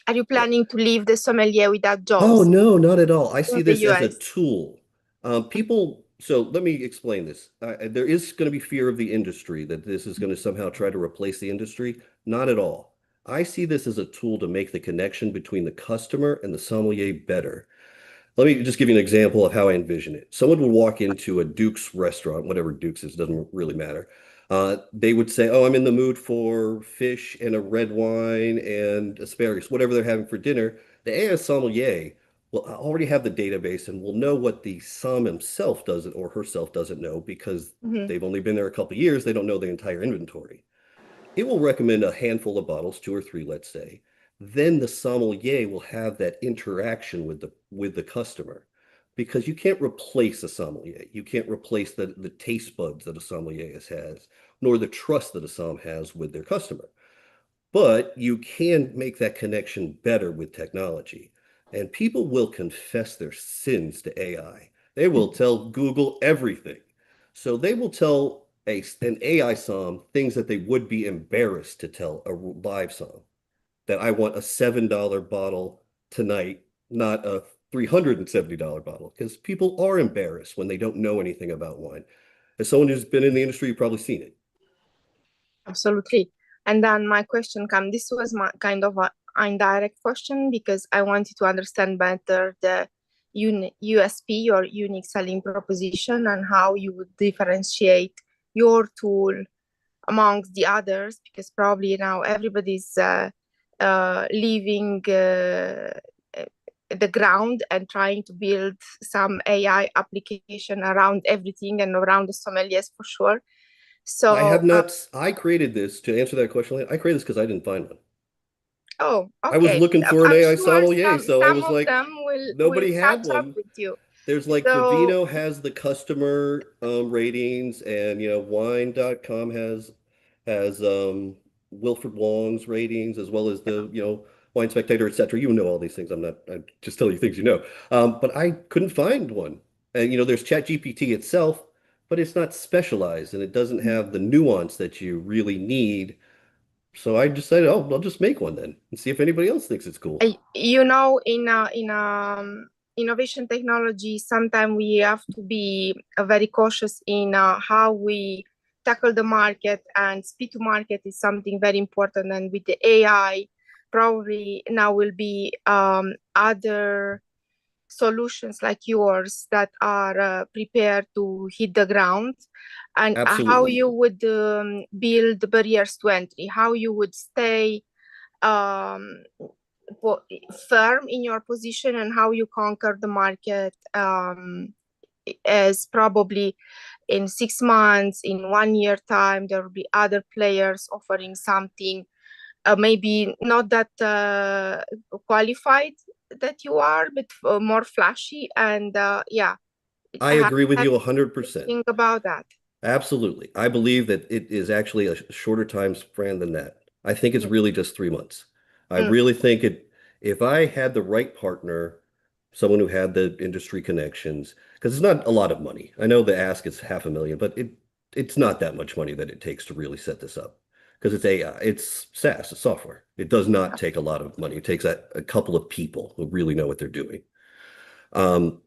Are you planning to leave the sommelier without jobs? Oh, no, not at all. I see in the this as a US? tool. So let me explain this. There is going to be fear of the industry that this is going to somehow try to replace the industry. Not at all. I see this as a tool to make the connection between the customer and the sommelier better. Let me just give you an example of how I envision it. Someone would walk into a Duke's restaurant, whatever Duke's is, doesn't really matter. They would say, oh, I'm in the mood for fish and a red wine and asparagus, whatever they're having for dinner. The AI sommelier will already have the database and will know what the som himself doesn't or herself doesn't know because they've only been there a couple of years. They don't know the entire inventory. It will recommend a handful of bottles, 2 or 3, let's say. Then the sommelier will have that interaction with the customer, because you can't replace a sommelier. You can't replace the taste buds that a sommelier has, nor the trust that a som has with their customer. But you can make that connection better with technology. and people will confess their sins to AI. They will tell Google everything. So they will tell an AI SOM things that they would be embarrassed to tell a live SOM. That I want a $7 bottle tonight, not a $370 bottle, because people are embarrassed when they don't know anything about wine. As someone who's been in the industry, you've probably seen it. Absolutely. And then my question comes, this was my kind of an indirect question because I wanted to understand better the USP, your unique selling proposition, and how you would differentiate your tool amongst the others, because probably now everybody's leaving the ground and trying to build some AI application around everything and around the sommeliers for sure. So I have not. I created this to answer that question. I created this because I didn't find one. Oh, okay. I was looking for an AI sommelier, some, so I was like, nobody will had catch up one. with you. There's like Vivino has the customer ratings, and wine.com has Wilfred Wong's ratings, as well as the Wine Spectator, etc. You know all these things. I'm just telling you things you know. But I couldn't find one. And there's ChatGPT itself, but it's not specialized and it doesn't have the nuance that you really need. So I decided, I'll just make one then and see if anybody else thinks it's cool. In innovation technology, sometimes we have to be very cautious in how we tackle the market, and speed to market is something very important. And with the AI, probably now will be other solutions like yours that are prepared to hit the ground, and how you would build the barriers to entry, how you would stay firm in your position, and how you conquer the market as probably in 6 months, in 1 year time, there will be other players offering something maybe not that qualified that you are, but more flashy. And I agree with you 100%. Think about that. Absolutely. I believe that it is actually a shorter time span than that. I think it's really just 3 months. I really think if I had the right partner, someone who had the industry connections, because it's not a lot of money. I know the ask is $500,000, but it's not that much money that it takes to really set this up. Because it's AI, it's SaaS, it's software. It does not take a lot of money. It takes a couple of people who really know what they're doing.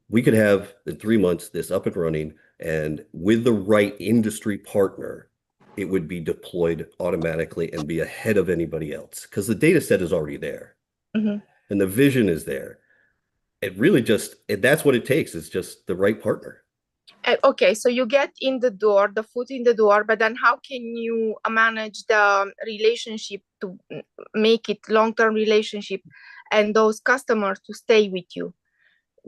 We could have in 3 months this up and running, and with the right industry partner, it would be deployed automatically and be ahead of anybody else because the data set is already there and the vision is there. It really that's what it takes, is just the right partner. Okay, so you get in the door, the foot in the door, but then how can you manage the relationship to make it long-term relationship and those customers to stay with you?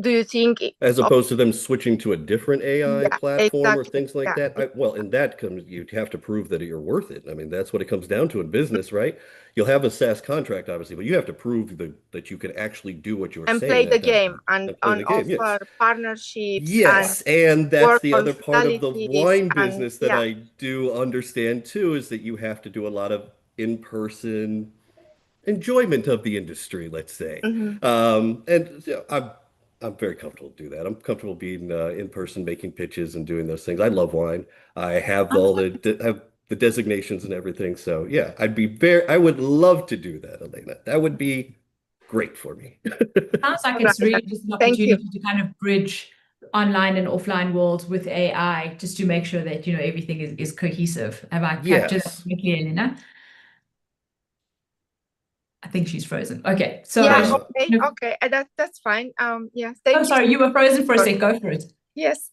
Do you think as opposed to them switching to a different AI platform or things like that? Well, in that comes, you have to prove that you're worth it. I mean, that's what it comes down to in business, right? You'll have a SaaS contract, obviously, but you have to prove that you can actually do what you're saying. Play the game and offer partnerships. Yes, and that's the other part of the wine business that I do understand too, is that you have to do a lot of in-person enjoyment of the industry, let's say. And I'm very comfortable to do that. I'm comfortable being in person, making pitches and doing those things. I love wine. I have all the designations and everything. So yeah, I would love to do that, Elena. That would be great for me. Sounds like it's really just an opportunity to kind of bridge online and offline worlds with AI, just to make sure that everything is cohesive. Have I captured that correctly, Elena? I think she's frozen. Okay, so okay, that's fine. Yeah, thank you. Sorry, you were frozen for a sec. Go for it. Yes.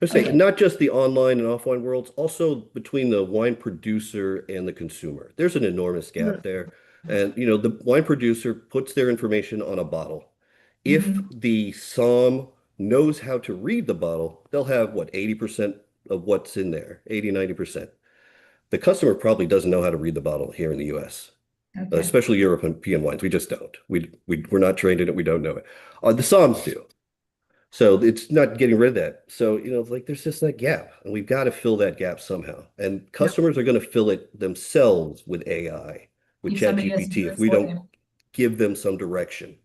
Let's say not just the online and offline worlds, also between the wine producer and the consumer. There's an enormous gap there. And the wine producer puts their information on a bottle. If the SOM knows how to read the bottle, they'll have 80% of what's in there, 80, 90%. The customer probably doesn't know how to read the bottle here in the US, especially European wines. We just don't. We're not trained in it. We don't know it. The SOMs do. So it's not getting rid of that. So, there's just that gap, and we've got to fill that gap somehow. And customers are going to fill it themselves with AI, with ChatGPT. give them some direction.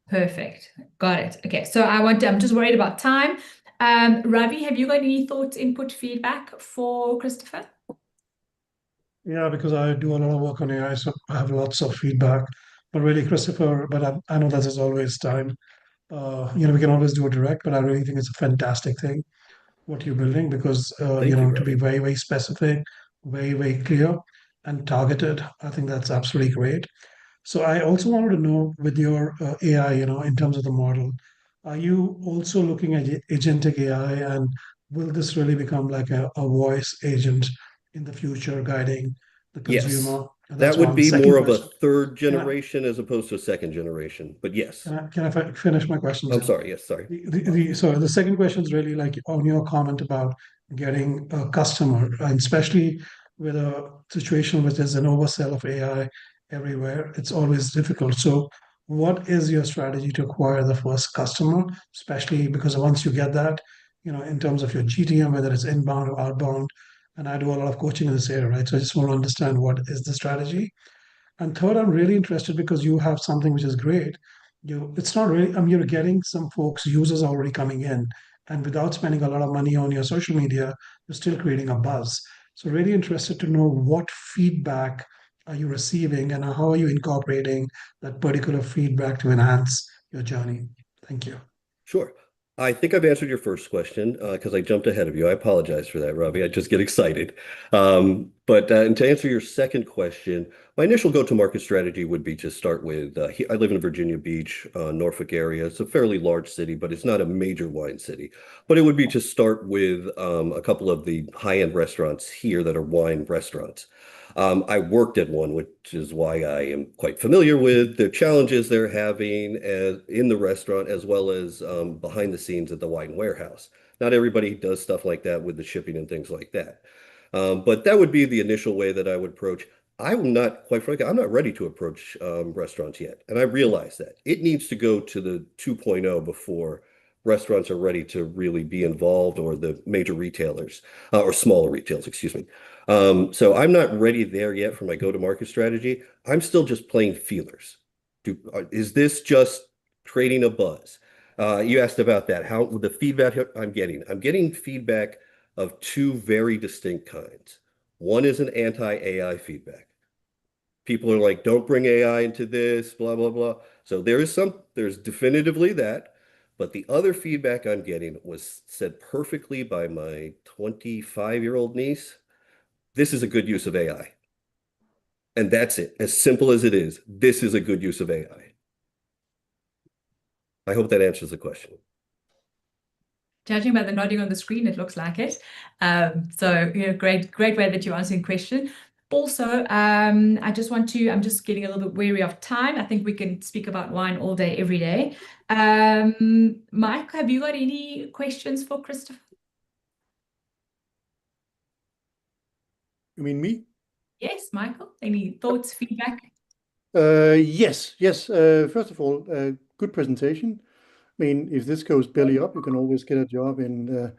Perfect. Got it. Okay. So I'm just worried about time. Ravi, have you got any thoughts, input, feedback for Christopher? Yeah, because I do a lot of work on AI, so I have lots of feedback. But really, Christopher, I know that there's always time. We can always do a direct, but I really think it's a fantastic thing what you're building because to be very, very specific, very, very clear and targeted. I think that's absolutely great. So I also wanted to know with your AI, in terms of the model, are you also looking at agentic AI, and will this really become like a voice agent in the future guiding the consumer? Yes, that would be more of a third generation as opposed to a second generation, but yes. Can I finish my question? I'm sorry, yes, sorry. So the second question is really like on your comment about getting a customer, and especially with a situation which is an oversell of AI everywhere, it's always difficult. So what is your strategy to acquire the first customer, especially because once you get that, in terms of your GTM, whether it's inbound or outbound, and I do a lot of coaching in this area, right? So I just want to understand what is the strategy. And third, I'm really interested because you have something which is great. It's not really, you're getting some folks, users already coming in, and without spending a lot of money on your social media, you're still creating a buzz. So really interested to know what feedback are you receiving and how are you incorporating that particular feedback to enhance your journey? Thank you. Sure. I think I've answered your first question because I jumped ahead of you. I apologize for that, Ravi. I just get excited. But to answer your second question, my initial go-to-market strategy would be to start with, I live in Virginia Beach, Norfolk area. It's a fairly large city, but it's not a major wine city. But it would be to start with a couple of the high-end restaurants here that are wine restaurants. I worked at one, which is why I am quite familiar with the challenges they're having in the restaurant as well as behind the scenes at the wine warehouse. Not everybody does stuff like that with the shipping and things like that. But that would be the initial way that I would approach. I'm not, quite frankly, I'm not ready to approach restaurants yet. And I realize that. It needs to go to the 2.0 before restaurants are ready to really be involved, or the major retailers or smaller retailers, excuse me. So I'm not ready there yet for my go-to-market strategy. I'm still just playing feelers. Is this just creating a buzz? You asked about that. How the feedback I'm getting feedback of two very distinct kinds. One is an anti-AI feedback. People are like, don't bring AI into this, blah, blah, blah. So there's definitively that. But the other feedback I'm getting was said perfectly by my 25-year-old niece. This is a good use of AI. And that's it. As simple as it is, this is a good use of AI. I hope that answers the question. Judging by the nodding on the screen, it looks like it. So, great way that you're answering the question. Also, I'm just getting a little bit weary of time. I think we can speak about wine all day, every day. Mike, have you got any questions for Christopher? You mean me? Yes, Michael. Any thoughts, feedback? Yes. First of all, good presentation. I mean, if this goes belly up, you can always get a job in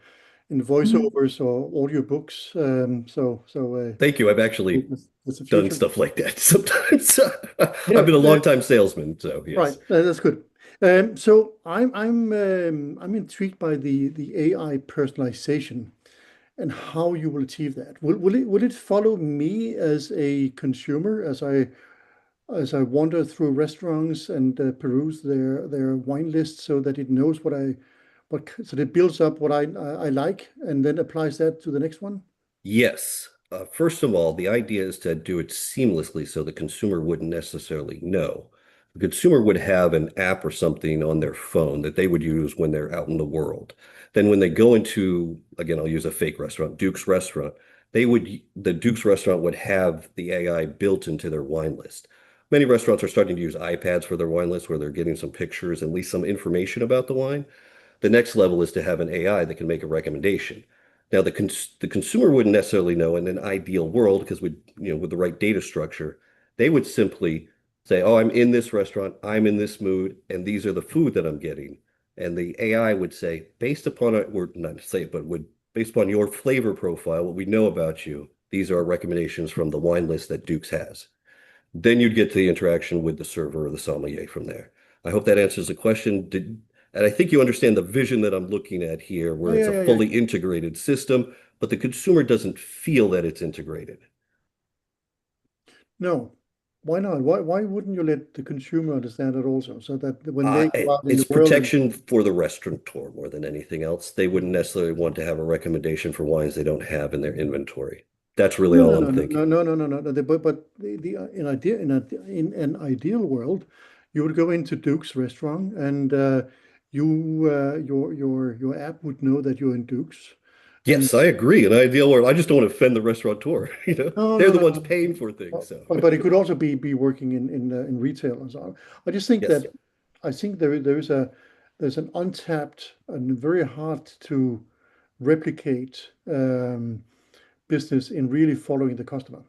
voiceovers or audiobooks. Thank you. I've actually done stuff like that sometimes. I've been a long-time salesman, so yes. Right, that's good. So I'm intrigued by the AI personalization and how you will achieve that. Will it follow me as a consumer as I wander through restaurants and peruse their wine lists, so that it knows so it builds up what I like and then applies that to the next one? Yes. First of all, the idea is to do it seamlessly so the consumer wouldn't necessarily know. The consumer would have an app or something on their phone that they would use when they're out in the world. Then when they go into, again, I'll use a fake restaurant, Duke's restaurant, the Duke's restaurant would have the AI built into their wine list. Many restaurants are starting to use iPads for their wine list, where they're getting some pictures, at least some information about the wine. The next level is to have an AI that can make a recommendation. Now, the consumer wouldn't necessarily know in an ideal world, because with the right data structure, they would simply say, oh, I'm in this restaurant, I'm in this mood, and these are the food that I'm getting. And the AI would say, based upon it, or not to say it, but based upon your flavor profile, what we know about you, these are our recommendations from the wine list that Duke's has. Then you'd get to the interaction with the server or the sommelier from there. I hope that answers the question. And I think you understand the vision that I'm looking at here, where it's a fully integrated system, but the consumer doesn't feel that it's integrated. No. Why not? Why wouldn't you let the consumer understand it also, so that when they go out in the world, it's protection for the restaurateur more than anything else. They wouldn't necessarily want to have a recommendation for wines they don't have in their inventory. That's really all I'm thinking. No. But in an ideal world, you would go into Duke's restaurant and your app would know that you're in Duke's. Yes, I agree. In an ideal world, I just don't want to offend the restaurateur. They're the ones paying for things. So. But it could also be working in retail and so on. I just think that I think there's an untapped and very hard to replicate business in really following the customer.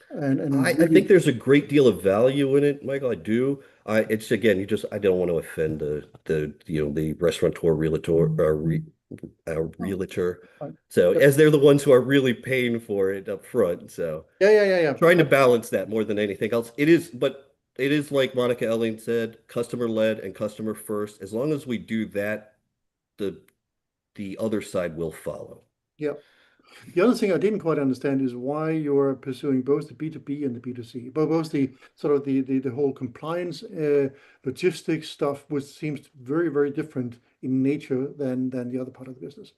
And I think there's a great deal of value in it, Michael. I do. It's again, I don't want to offend the restaurateur, realtor. So as they're the ones who are really paying for it up front. So trying to balance that more than anything else. It is like Monica Elling said, customer led and customer first. As long as we do that, the other side will follow. Yeah. The other thing I didn't quite understand is why you're pursuing both the B2B and the B2C, but both the sort of the whole compliance logistics stuff, which seems very, very different in nature than the other part of the business.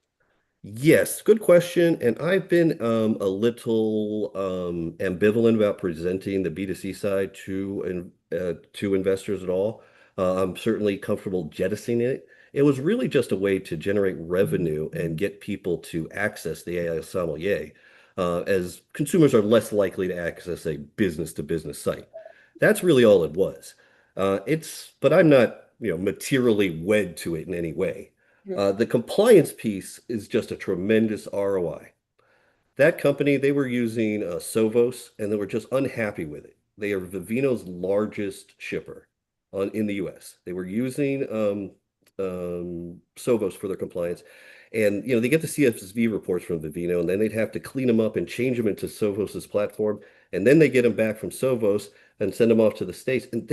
Yes, good question. And I've been a little ambivalent about presenting the B2C side to investors at all. I'm certainly comfortable jettisoning it. It was really just a way to generate revenue and get people to access the AI sommelier, as consumers are less likely to access a business-to-business site. That's really all it was. But I'm not, materially wed to it in any way. The compliance piece is just a tremendous ROI. That company, they were using Sovos, and they were just unhappy with it. They are Vivino's largest shipper in the U.S. They were using Sovos for their compliance, and they get the CSV reports from Vivino, and then they'd have to clean them up and change them into Sovos's platform, and then they get them back from Sovos and send them off to the States, and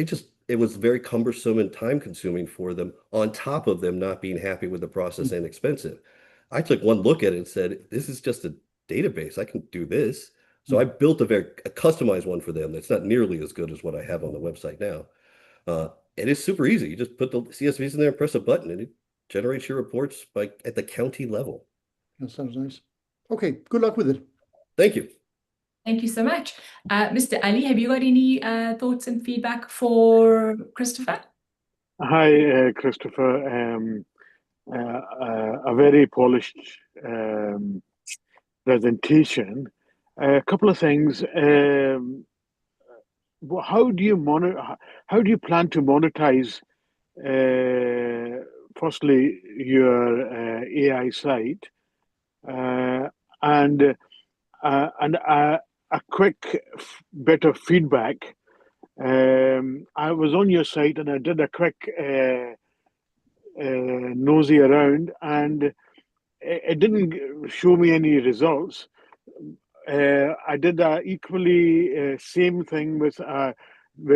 it was very cumbersome and time consuming for them, on top of them not being happy with the process and expensive. I took one look at it and said, this is just a database, I can do this. So I built a customized one for them that's not nearly as good as what I have on the website now. It is super easy. You just put the CSVs in there and press a button, and it generates your reports at the county level. That sounds nice. Okay, good luck with it. Thank you. Thank you so much. Mr. Ali, have you got any thoughts and feedback for Christopher? Hi, Christopher. A very polished presentation. A couple of things. How do you plan to monetize firstly your AI site, and a quick bit of feedback. I was on your site and I did a quick nosy around, and it didn't show me any results. I did that equally same thing with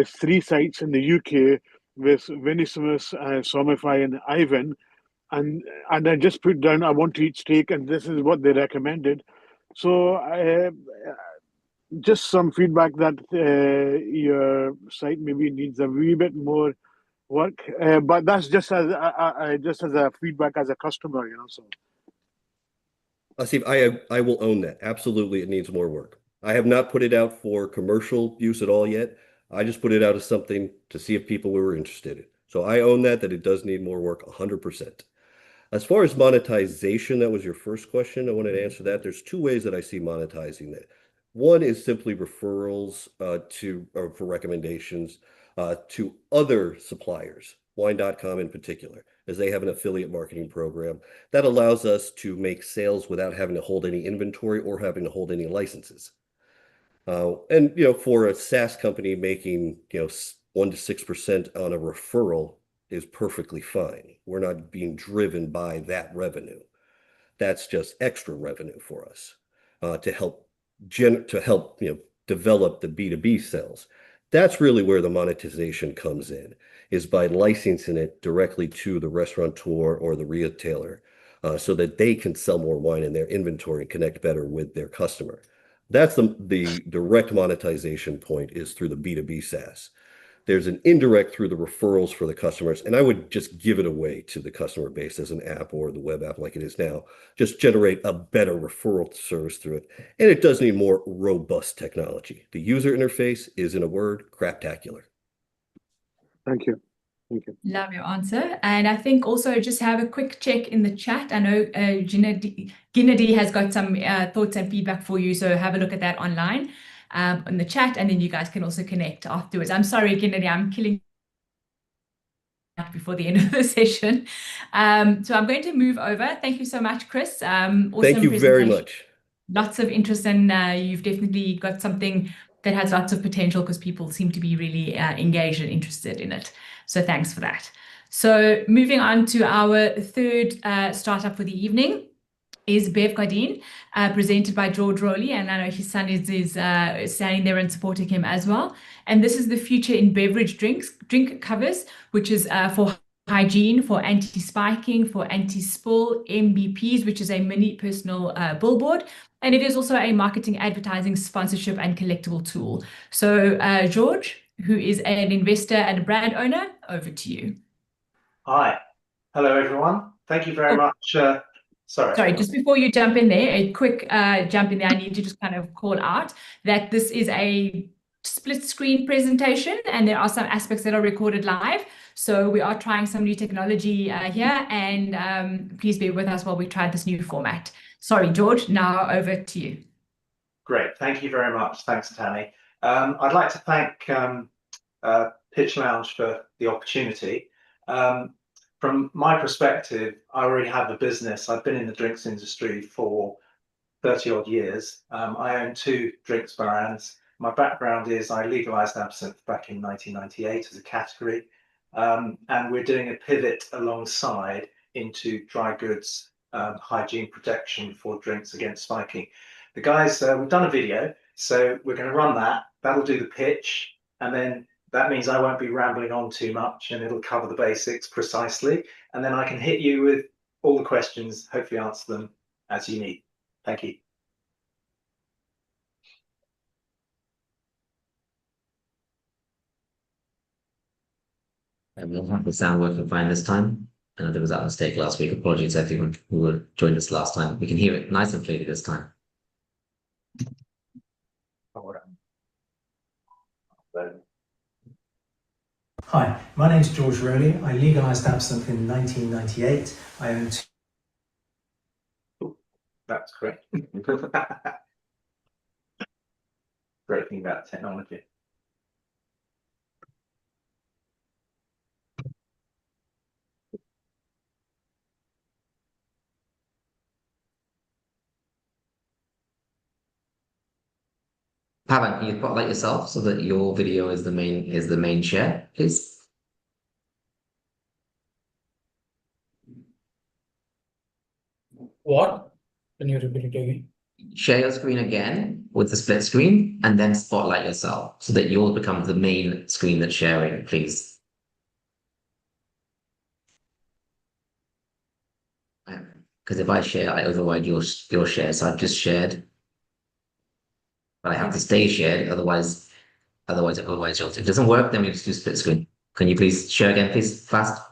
3 sites in the UK, with Vinissimus, Somify, and Ivan, and I just put down I want to eat steak, and this is what they recommended. So just some feedback that your site maybe needs a wee bit more work, but that's just as a feedback as a customer, So. Steve, I will own that. Absolutely, it needs more work. I have not put it out for commercial use at all yet. I just put it out as something to see if people were interested in. So I own that it does need more work, 100%. As far as monetization, that was your first question. I wanted to answer that. There's 2 ways that I see monetizing that. One is simply referrals for recommendations to other suppliers, wine.com in particular, as they have an affiliate marketing program that allows us to make sales without having to hold any inventory or having to hold any licenses. And for a SaaS company, making 1 to 6% on a referral is perfectly fine. We're not being driven by that revenue. That's just extra revenue for us to help develop the B2B sales. That's really where the monetization comes in, is by licensing it directly to the restaurateur or the retailer, so that they can sell more wine in their inventory and connect better with their customer. That's the direct monetization point, is through the B2B SaaS. There's an indirect through the referrals for the customers, and I would just give it away to the customer base as an app or the web app like it is now. Just generate a better referral service through it. And it does need more robust technology. The user interface is, in a word, craptacular. Thank you. Thank you. Love your answer. And I think also just have a quick check in the chat. I know Gennady has got some thoughts and feedback for you, so have a look at that online in the chat, and then you guys can also connect afterwards. I'm sorry, Gennady, I'm killing before the end of the session. So I'm going to move over. Thank you so much, Chris. Awesome. Thank you very much. Lots of interest, and you've definitely got something that has lots of potential, because people seem to be really engaged and interested in it. So thanks for that. So moving on to our third startup for the evening is Beverage, presented by George Rowley, and I know his son is standing there and supporting him as well. And this is the future in beverage drink covers, which is for hygiene, for anti-spiking, for anti-spill, MBPs, which is a mini personal billboard. And it is also a marketing, advertising, sponsorship, and collectible tool. So George, who is an investor and a brand owner, over to you. Hi. Hello, everyone. Thank you very much. Sorry, just before you jump in there, a quick jump in there. I need to just kind of call out that this is a split screen presentation, and there are some aspects that are recorded live. So we are trying some new technology here, and please bear with us while we try this new format. Sorry, George, now over to you. Great. Thank you very much. Thanks, Tammy. I'd like to thank Pitch Lounge for the opportunity. From my perspective, I already have a business. I've been in the drinks industry for 30 odd years. I own 2 drinks brands. My background is I legalized absinthe back in 1998 as a category. And we're doing a pivot alongside into dry goods, hygiene protection for drinks against spiking. The guys, we've done a video, so we're going to run that. That'll do the pitch, and then that means I won't be rambling on too much, and it'll cover the basics precisely. And then I can hit you with all the questions, hopefully answer them as you need. Thank you. We'll have the sound working fine this time. I know there was that mistake last week. Apologies to everyone who joined us last time. We can hear it nice and clearly this time. Hi, my name is George Rowley. I legalized absinthe in 1998. I own 2. That's correct. Great thing about technology. Pavan, can you spotlight yourself so that your video is the main share, please? What? Can you repeat it again? Share your screen again with the split screen, and then spotlight yourself so that yours becomes the main screen that's sharing, please. Because if I share, I override your share. So I've just shared, but I have to stay shared. Otherwise it overrides yours. If it doesn't work, then we just do split screen. Can you please share again, please, fast?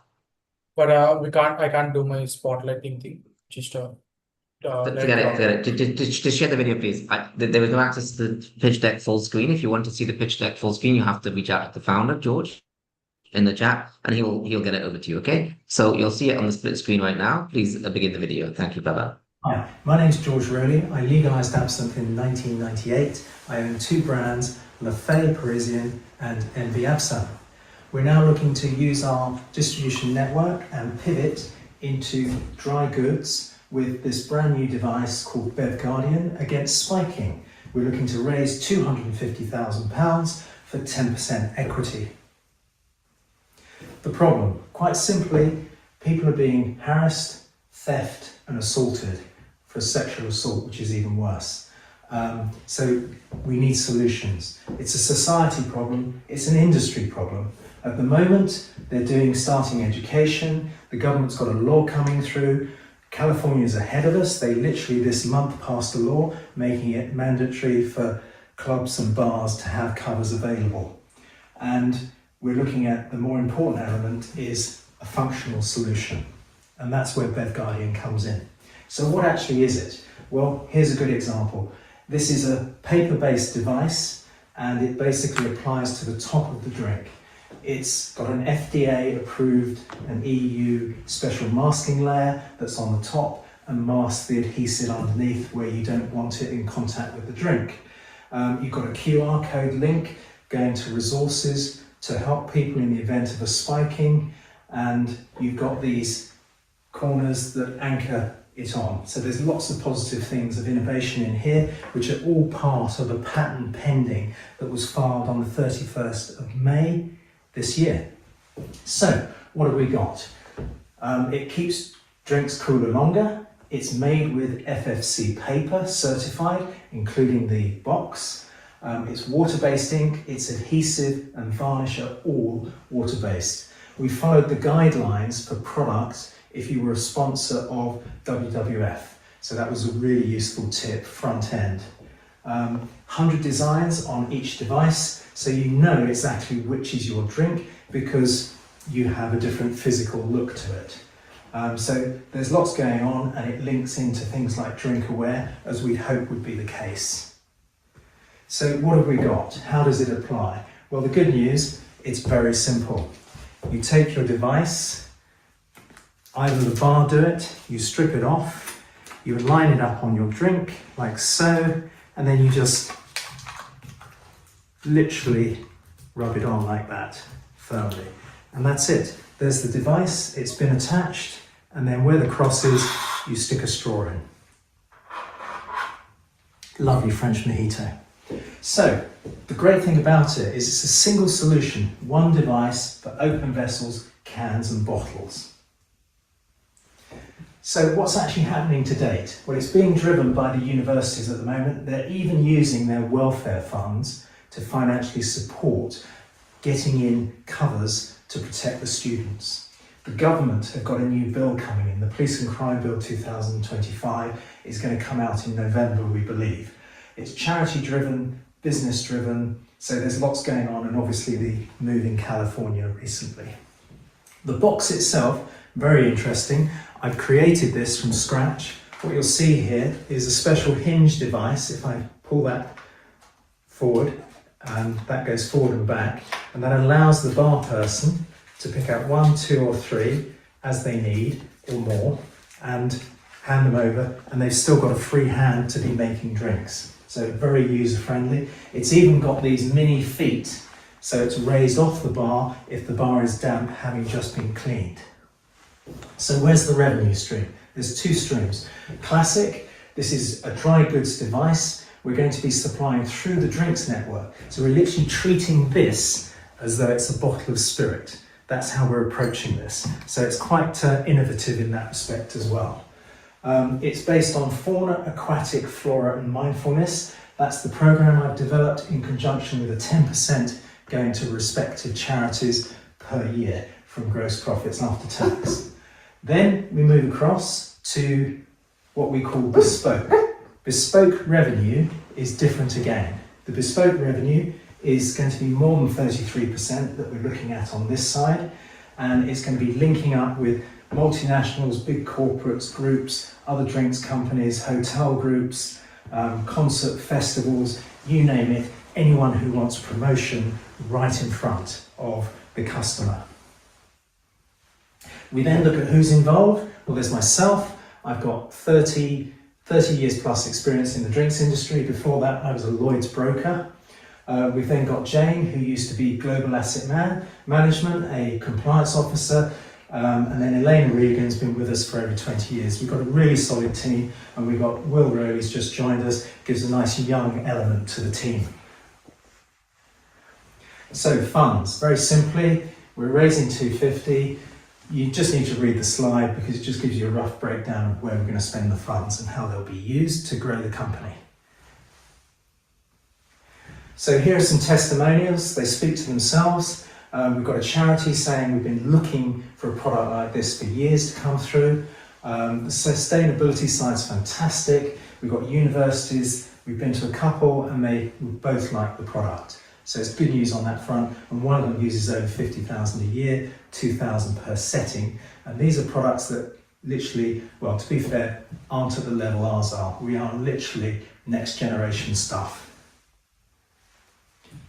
But I can't do my spotlighting thing. Just forget it. Just share the video, please. There was no access to the pitch deck full screen. If you want to see the pitch deck full screen, you have to reach out to the founder, George, in the chat, and he'll get it over to you. Okay. So you'll see it on the split screen right now. Please begin the video. Thank you, Baba. Hi, my name is George Rowley. I legalized absinthe in 1998. I own 2 brands, Le Fay Parisian and Envy Absinthe. We're now looking to use our distribution network and pivot into dry goods with this brand new device called Beverage against spiking. We're looking to raise £250,000 for 10% equity. The problem, quite simply, people are being harassed, theft and assaulted for sexual assault, which is even worse. So we need solutions. It's a society problem, it's an industry problem. At the moment, they're doing starting education, the government's got a law coming through, California's ahead of us. They literally this month passed a law making it mandatory for clubs and bars to have covers available. And we're looking at the more important element is a functional solution. And that's where Bev Guardian comes in. So what actually is it? Well, here's a good example. This is a paper-based device and it basically applies to the top of the drink. It's got an FDA approved, an EU special masking layer that's on the top and masks the adhesive underneath where you don't want it in contact with the drink. You've got a QR code link going to resources to help people in the event of a spiking, and you've got these corners that anchor it on. So there's lots of positive things of innovation in here, which are all part of a patent pending that was filed on the 31st of May this year. So what have we got? It keeps drinks cooler longer. It's made with FFC paper certified, including the box. It's water-based ink, its adhesive and varnish are all water-based. We followed the guidelines for products if you were a sponsor of WWF. So that was a really useful tip, front end. 100 designs on each device, so you know exactly which is your drink because you have a different physical look to it. So there's lots going on and it links into things like Drink Aware, as we'd hope would be the case. So what have we got? How does it apply? Well, the good news, it's very simple. You take your device, either the bar do it, you strip it off, you line it up on your drink like so, and then you just literally rub it on like that, firmly. And that's it. There's the device, it's been attached, and then where the cross is, you stick a straw in. Lovely French mojito. So, the great thing about it is it's a single solution, one device for open vessels, cans and bottles. So what's actually happening to date? Well, it's being driven by the universities at the moment. They're even using their welfare funds to financially support getting in covers to protect the students. The government have got a new bill coming in. The Police and Crime Bill 2025 is going to come out in November, we believe. It's charity driven, business driven, so there's lots going on, and obviously the move in California recently. The box itself, very interesting. I've created this from scratch. What you'll see here is a special hinge device. If I pull that forward, and that goes forward and back, and that allows the bar person to pick out 1, 2 or 3 as they need or more and hand them over, and they've still got a free hand to be making drinks. So very user friendly. It's even got these mini feet, so it's raised off the bar if the bar is damp, having just been cleaned. So where's the revenue stream? There's 2 streams. Classic, this is a dry goods device. We're going to be supplying through the drinks network. So we're literally treating this as though it's a bottle of spirit. That's how we're approaching this. So it's quite innovative in that respect as well. It's based on fauna, aquatic, flora and mindfulness. That's the program I've developed in conjunction with a 10% going to respective charities per year from gross profits after tax. Then we move across to what we call bespoke. Bespoke revenue is different again. The bespoke revenue is going to be more than 33% that we're looking at on this side, and it's going to be linking up with multinationals, big corporates, groups, other drinks companies, hotel groups, concert festivals, you name it, anyone who wants promotion right in front of the customer. We then look at who's involved. Well, there's myself. I've got 30 years plus experience in the drinks industry. Before that, I was a Lloyd's broker. We've then got Jane, who used to be Global Asset Management, a compliance officer, and then Elena Regan's been with us for over 20 years. We've got a really solid team, and we've got Will Rowley's just joined us, gives a nice young element to the team. So funds, very simply, we're raising 250. You just need to read the slide because it just gives you a rough breakdown of where we're going to spend the funds and how they'll be used to grow the company. So here are some testimonials. They speak to themselves. We've got a charity saying we've been looking for a product like this for years to come through. The sustainability side's fantastic. We've got universities, we've been to a couple and they both like the product. So it's good news on that front. And one of them uses over 50,000 a year, 2,000 per setting. And these are products that literally, well, to be fair, aren't at the level ours are. We are literally next generation stuff.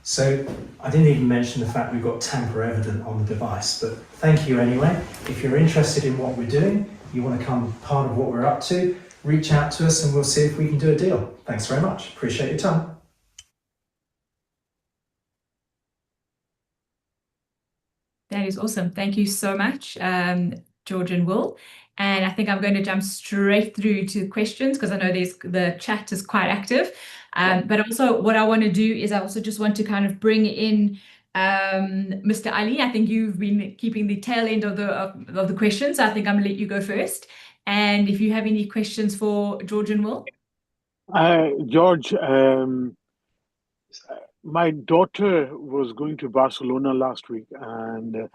So I didn't even mention the fact we've got tamper evident on the device, but thank you anyway. If you're interested in what we're doing, you want to become part of what we're up to, reach out to us and we'll see if we can do a deal. Thanks very much. Appreciate your time. That is awesome. Thank you so much, George and Will. And I think I'm going to jump straight through to questions because I know the chat is quite active. But also what I want to do is I also just want to kind of bring in Mr. Ali. I think you've been keeping the tail end of the questions. So I think I'm going to let you go first. And if you have any questions for George and Will. George, my daughter was going to Barcelona last week, and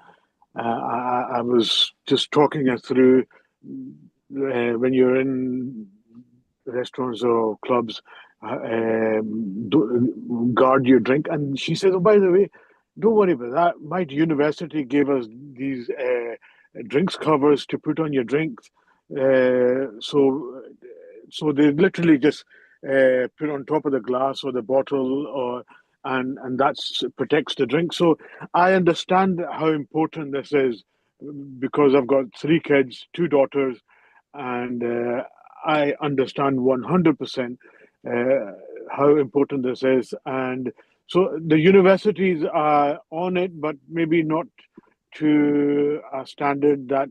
I was just talking her through when you're in restaurants or clubs, guard your drink. And she said, oh, by the way, don't worry about that. My university gave us these drinks covers to put on your drinks. So they literally just put on top of the glass or the bottle, and that protects the drink. So I understand how important this is because I've got 3 kids, 2 daughters, and I understand 100% how important this is. And so the universities are on it, but maybe not to a standard that.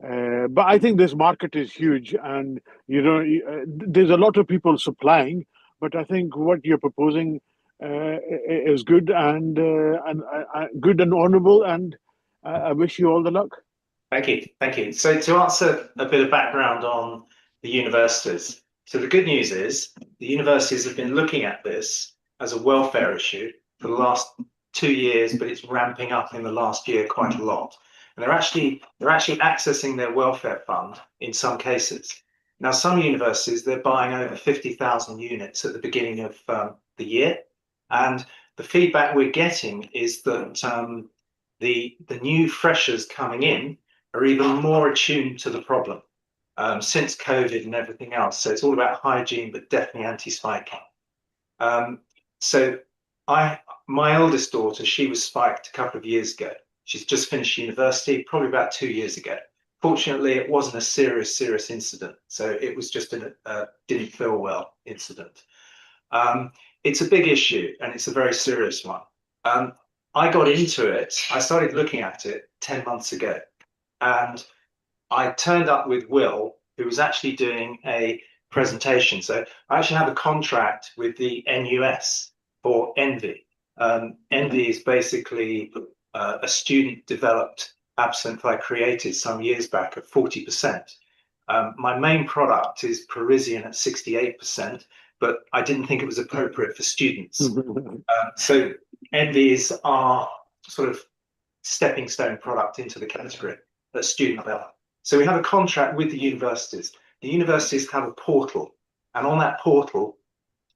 But I think this market is huge, and there's a lot of people supplying. But I think what you're proposing is good and good and honourable, and I wish you all the luck. Thank you, thank you. So to answer a bit of background on the universities, so the good news is the universities have been looking at this as a welfare issue for the last 2 years, but it's ramping up in the last year quite a lot. And they're actually accessing their welfare fund in some cases. Now, some universities, they're buying over 50,000 units at the beginning of the year. And the feedback we're getting is that the new freshers coming in are even more attuned to the problem since COVID and everything else. So it's all about hygiene, but definitely anti-spiking. So my eldest daughter, she was spiked a couple of years ago. She's just finished university, probably about 2 years ago. Fortunately, it wasn't a serious incident. So it was just a didn't feel well incident. It's a big issue and it's a very serious one. I got into it, I started looking at it 10 months ago. And I turned up with Will, who was actually doing a presentation. So I actually have a contract with the NUS for Envy. Envy is basically a student-developed absinthe I created some years back at 40%. My main product is Parisian at 68%, but I didn't think it was appropriate for students. So Envy is our sort of stepping stone product into the category at student level. So we have a contract with the universities. The universities have a portal, and on that portal,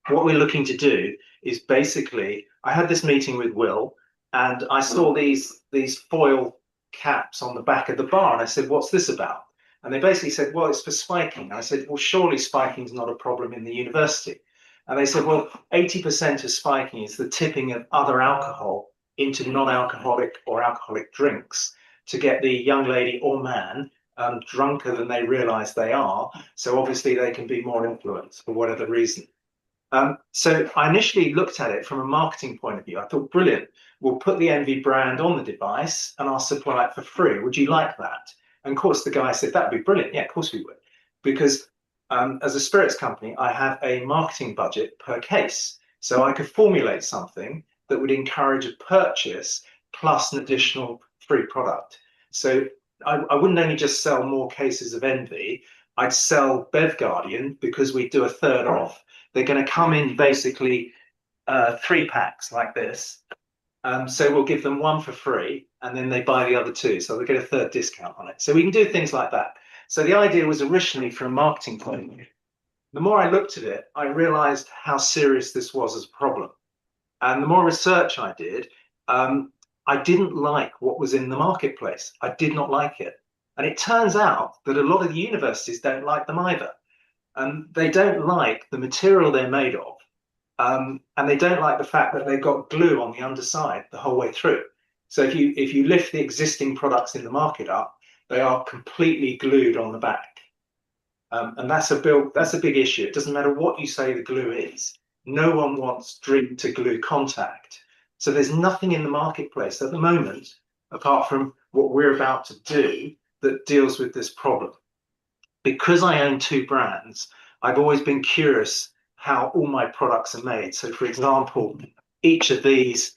what we're looking to do is basically, I had this meeting with Will, and I saw these foil caps on the back of the bar, and I said, what's this about? And they basically said, well, it's for spiking. And I said, well, surely spiking is not a problem in the university. And they said, well, 80% of spiking is the tipping of other alcohol into non-alcoholic or alcoholic drinks to get the young lady or man drunker than they realize they are. So obviously they can be more influenced for whatever reason. So I initially looked at it from a marketing point of view. I thought, brilliant, we'll put the Envy brand on the device and I'll supply it for free. Would you like that? And of course, the guy said, that'd be brilliant. Yeah, of course we would. Because as a spirits company, I have a marketing budget per case. So I could formulate something that would encourage a purchase plus an additional free product. So I wouldn't only just sell more cases of Envy, I'd sell Bev Guardian because we do a third off. They're going to come in basically 3 packs like this. So we'll give them 1 for free, and then they buy the other 2. So they get a third discount on it. So we can do things like that. So the idea was originally from a marketing point of view. The more I looked at it, I realized how serious this was as a problem. And the more research I did, I didn't like what was in the marketplace. I did not like it. And it turns out that a lot of the universities don't like them either. And they don't like the material they're made of. And they don't like the fact that they've got glue on the underside the whole way through. So if you lift the existing products in the market up, they are completely glued on the back. And that's a big issue. It doesn't matter what you say the glue is. No one wants drink to glue contact. So there's nothing in the marketplace at the moment, apart from what we're about to do, that deals with this problem. Because I own 2 brands, I've always been curious how all my products are made. So for example, each of these,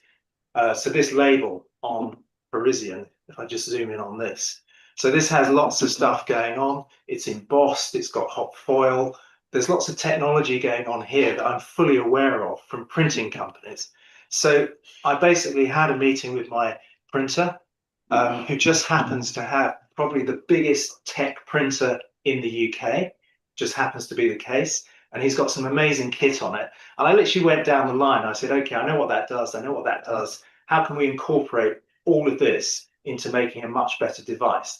so this label on Parisian, if I just zoom in on this, so this has lots of stuff going on. It's embossed, it's got hot foil. There's lots of technology going on here that I'm fully aware of from printing companies. So I basically had a meeting with my printer, who just happens to have probably the biggest tech printer in the UK, just happens to be the case. And he's got some amazing kit on it. And I literally went down the line. I said, okay, I know what that does. I know what that does. How can we incorporate all of this into making a much better device?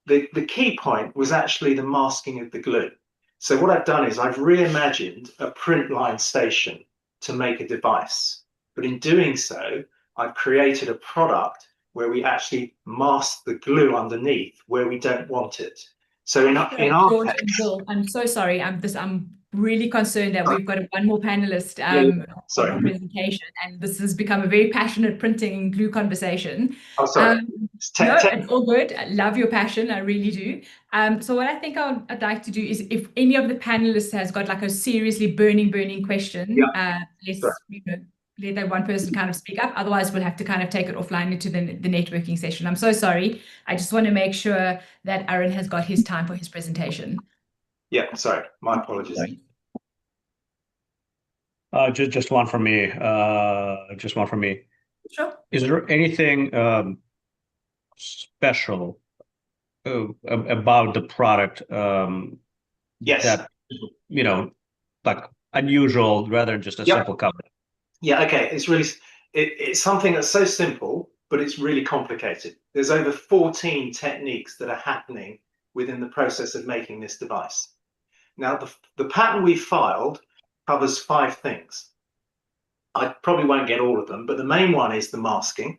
The key point was actually the masking of the glue. So what I've done is I've reimagined a print line station to make a device. But in doing so, I've created a product where we actually mask the glue underneath where we don't want it. So in our George and Bill, I'm so sorry. I'm really concerned that we've got one more panelist sorry. on our presentation, and this has become a very passionate printing and glue conversation. Oh, sorry. No, it's all good. I love your passion. I really do. So what I think I'd like to do is, if any of the panelists has got like a seriously burning question, let's let that one person kind of speak up. Otherwise, we'll have to kind of take it offline into the networking session. I'm so sorry. I just want to make sure that Aaron has got his time for his presentation. Yeah, sorry. My apologies. Sorry. Just one from me. Just one from me. Sure. Is there anything special about the product yes. that, you know, like unusual rather than just a simple cover? Yeah, okay. It's something that's so simple, but it's really complicated. There's over 14 techniques that are happening within the process of making this device. Now, the patent we filed covers 5 things. I probably won't get all of them, but the main one is the masking.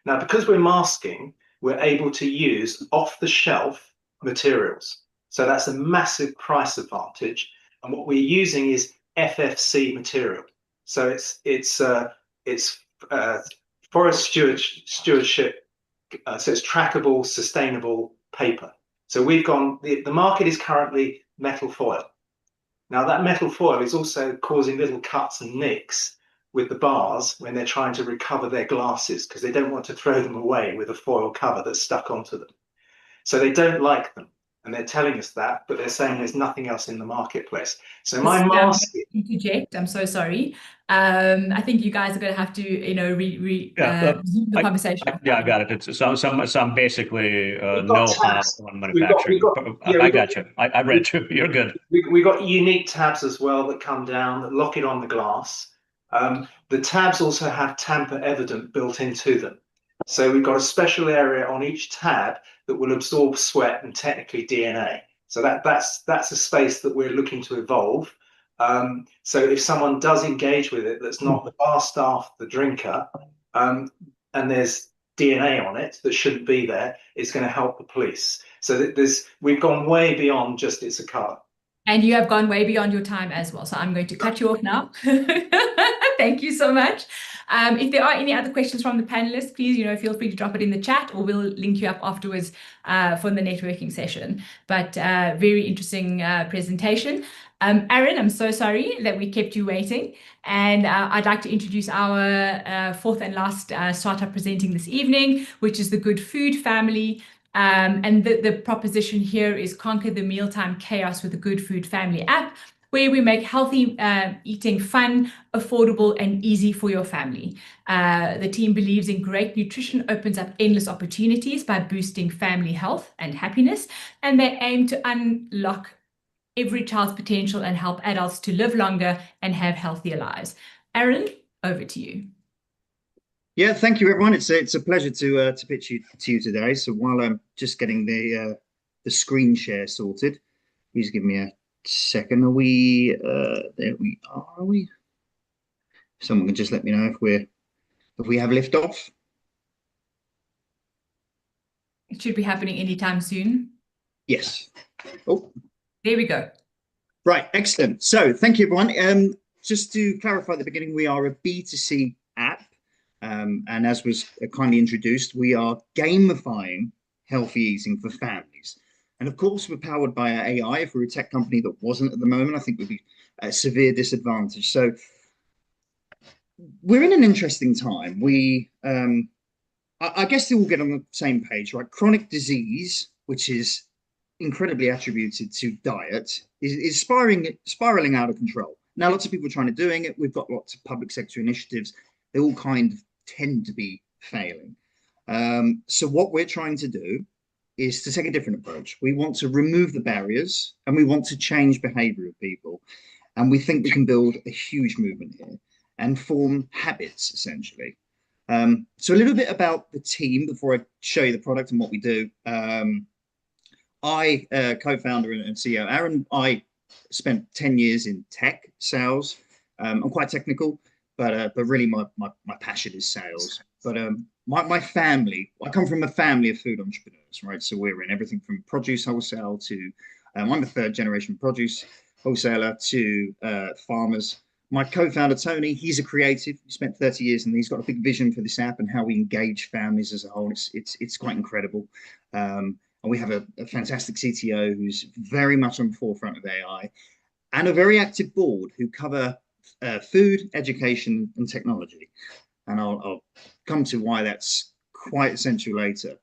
Now, because we're masking, we're able to use off-the-shelf materials. So that's a massive price advantage. And what we're using is FFC material. So it's forest stewardship. So it's trackable, sustainable paper. So we've gone. The market is currently metal foil. Now that metal foil is also causing little cuts and nicks with the bars when they're trying to recover their glasses, because they don't want to throw them away with a foil cover that's stuck onto them. So they don't like them. And they're telling us that, but they're saying there's nothing else in the marketplace. So my masking. Interject. I'm so sorry. I think you guys are going to have to, resume the conversation. I got it. It's some basically know-how on manufacturing. I got you. I read you. You're good. We got unique tabs as well that come down that lock it on the glass. The tabs also have tamper evident built into them. So we've got a special area on each tab that will absorb sweat and technically DNA. So that's a space that we're looking to evolve. So if someone does engage with it, that's not the bar staff, the drinker, and there's DNA on it that shouldn't be there, it's going to help the police. So we've gone way beyond just it's a cover. And you have gone way beyond your time as well. So I'm going to cut you off now. Thank you so much. If there are any other questions from the panelists, please, feel free to drop it in the chat, or we'll link you up afterwards for the networking session. But very interesting presentation. Aaron, I'm so sorry that we kept you waiting. And I'd like to introduce our fourth and last startup presenting this evening, which is the Good Food family. And the proposition here is conquer the mealtime chaos with the Good Food family app. where we make healthy eating fun, affordable, and easy for your family. The team believes in great nutrition opens up endless opportunities by boosting family health and happiness, and they aim to unlock every child's potential and help adults to live longer and have healthier lives. Aaron, over to you. Yeah, thank you, everyone. It's a pleasure to pitch to you today. So while I'm just getting the screen share sorted, please give me a second. Are we there? We are we? Someone can just let me know if we have liftoff. It should be happening anytime soon. Yes. Oh, there we go. Right, excellent. So thank you, everyone. Just to clarify at the beginning, we are a B2C app. And as was kindly introduced, we are gamifying healthy eating for families. And of course, we're powered by our AI. If we were a tech company that wasn't at the moment, I think we'd be at a severe disadvantage. So we're in an interesting time. I guess they all get on the same page, right? Chronic disease, which is incredibly attributed to diet, is spiraling out of control. Now, lots of people are trying to doing it. We've got lots of public sector initiatives. They all kind of tend to be failing. So what we're trying to do is to take a different approach. We want to remove the barriers and we want to change behavior of people. And we think we can build a huge movement here and form habits, essentially. So a little bit about the team before I show you the product and what we do. I, co-founder and CEO, Aaron, I spent 10 years in tech sales. I'm quite technical, but really my passion is sales. But my family, I come from a family of food entrepreneurs, right? So we're in everything from produce wholesale to, I'm a third generation produce wholesaler to farmers. My co-founder, Tony, he's a creative. He spent 30 years and he's got a big vision for this app and how we engage families as a whole. It's quite incredible. And we have a fantastic CTO who's very much on the forefront of AI and a very active board who cover food, education, and technology. And I'll come to why that's quite essential later.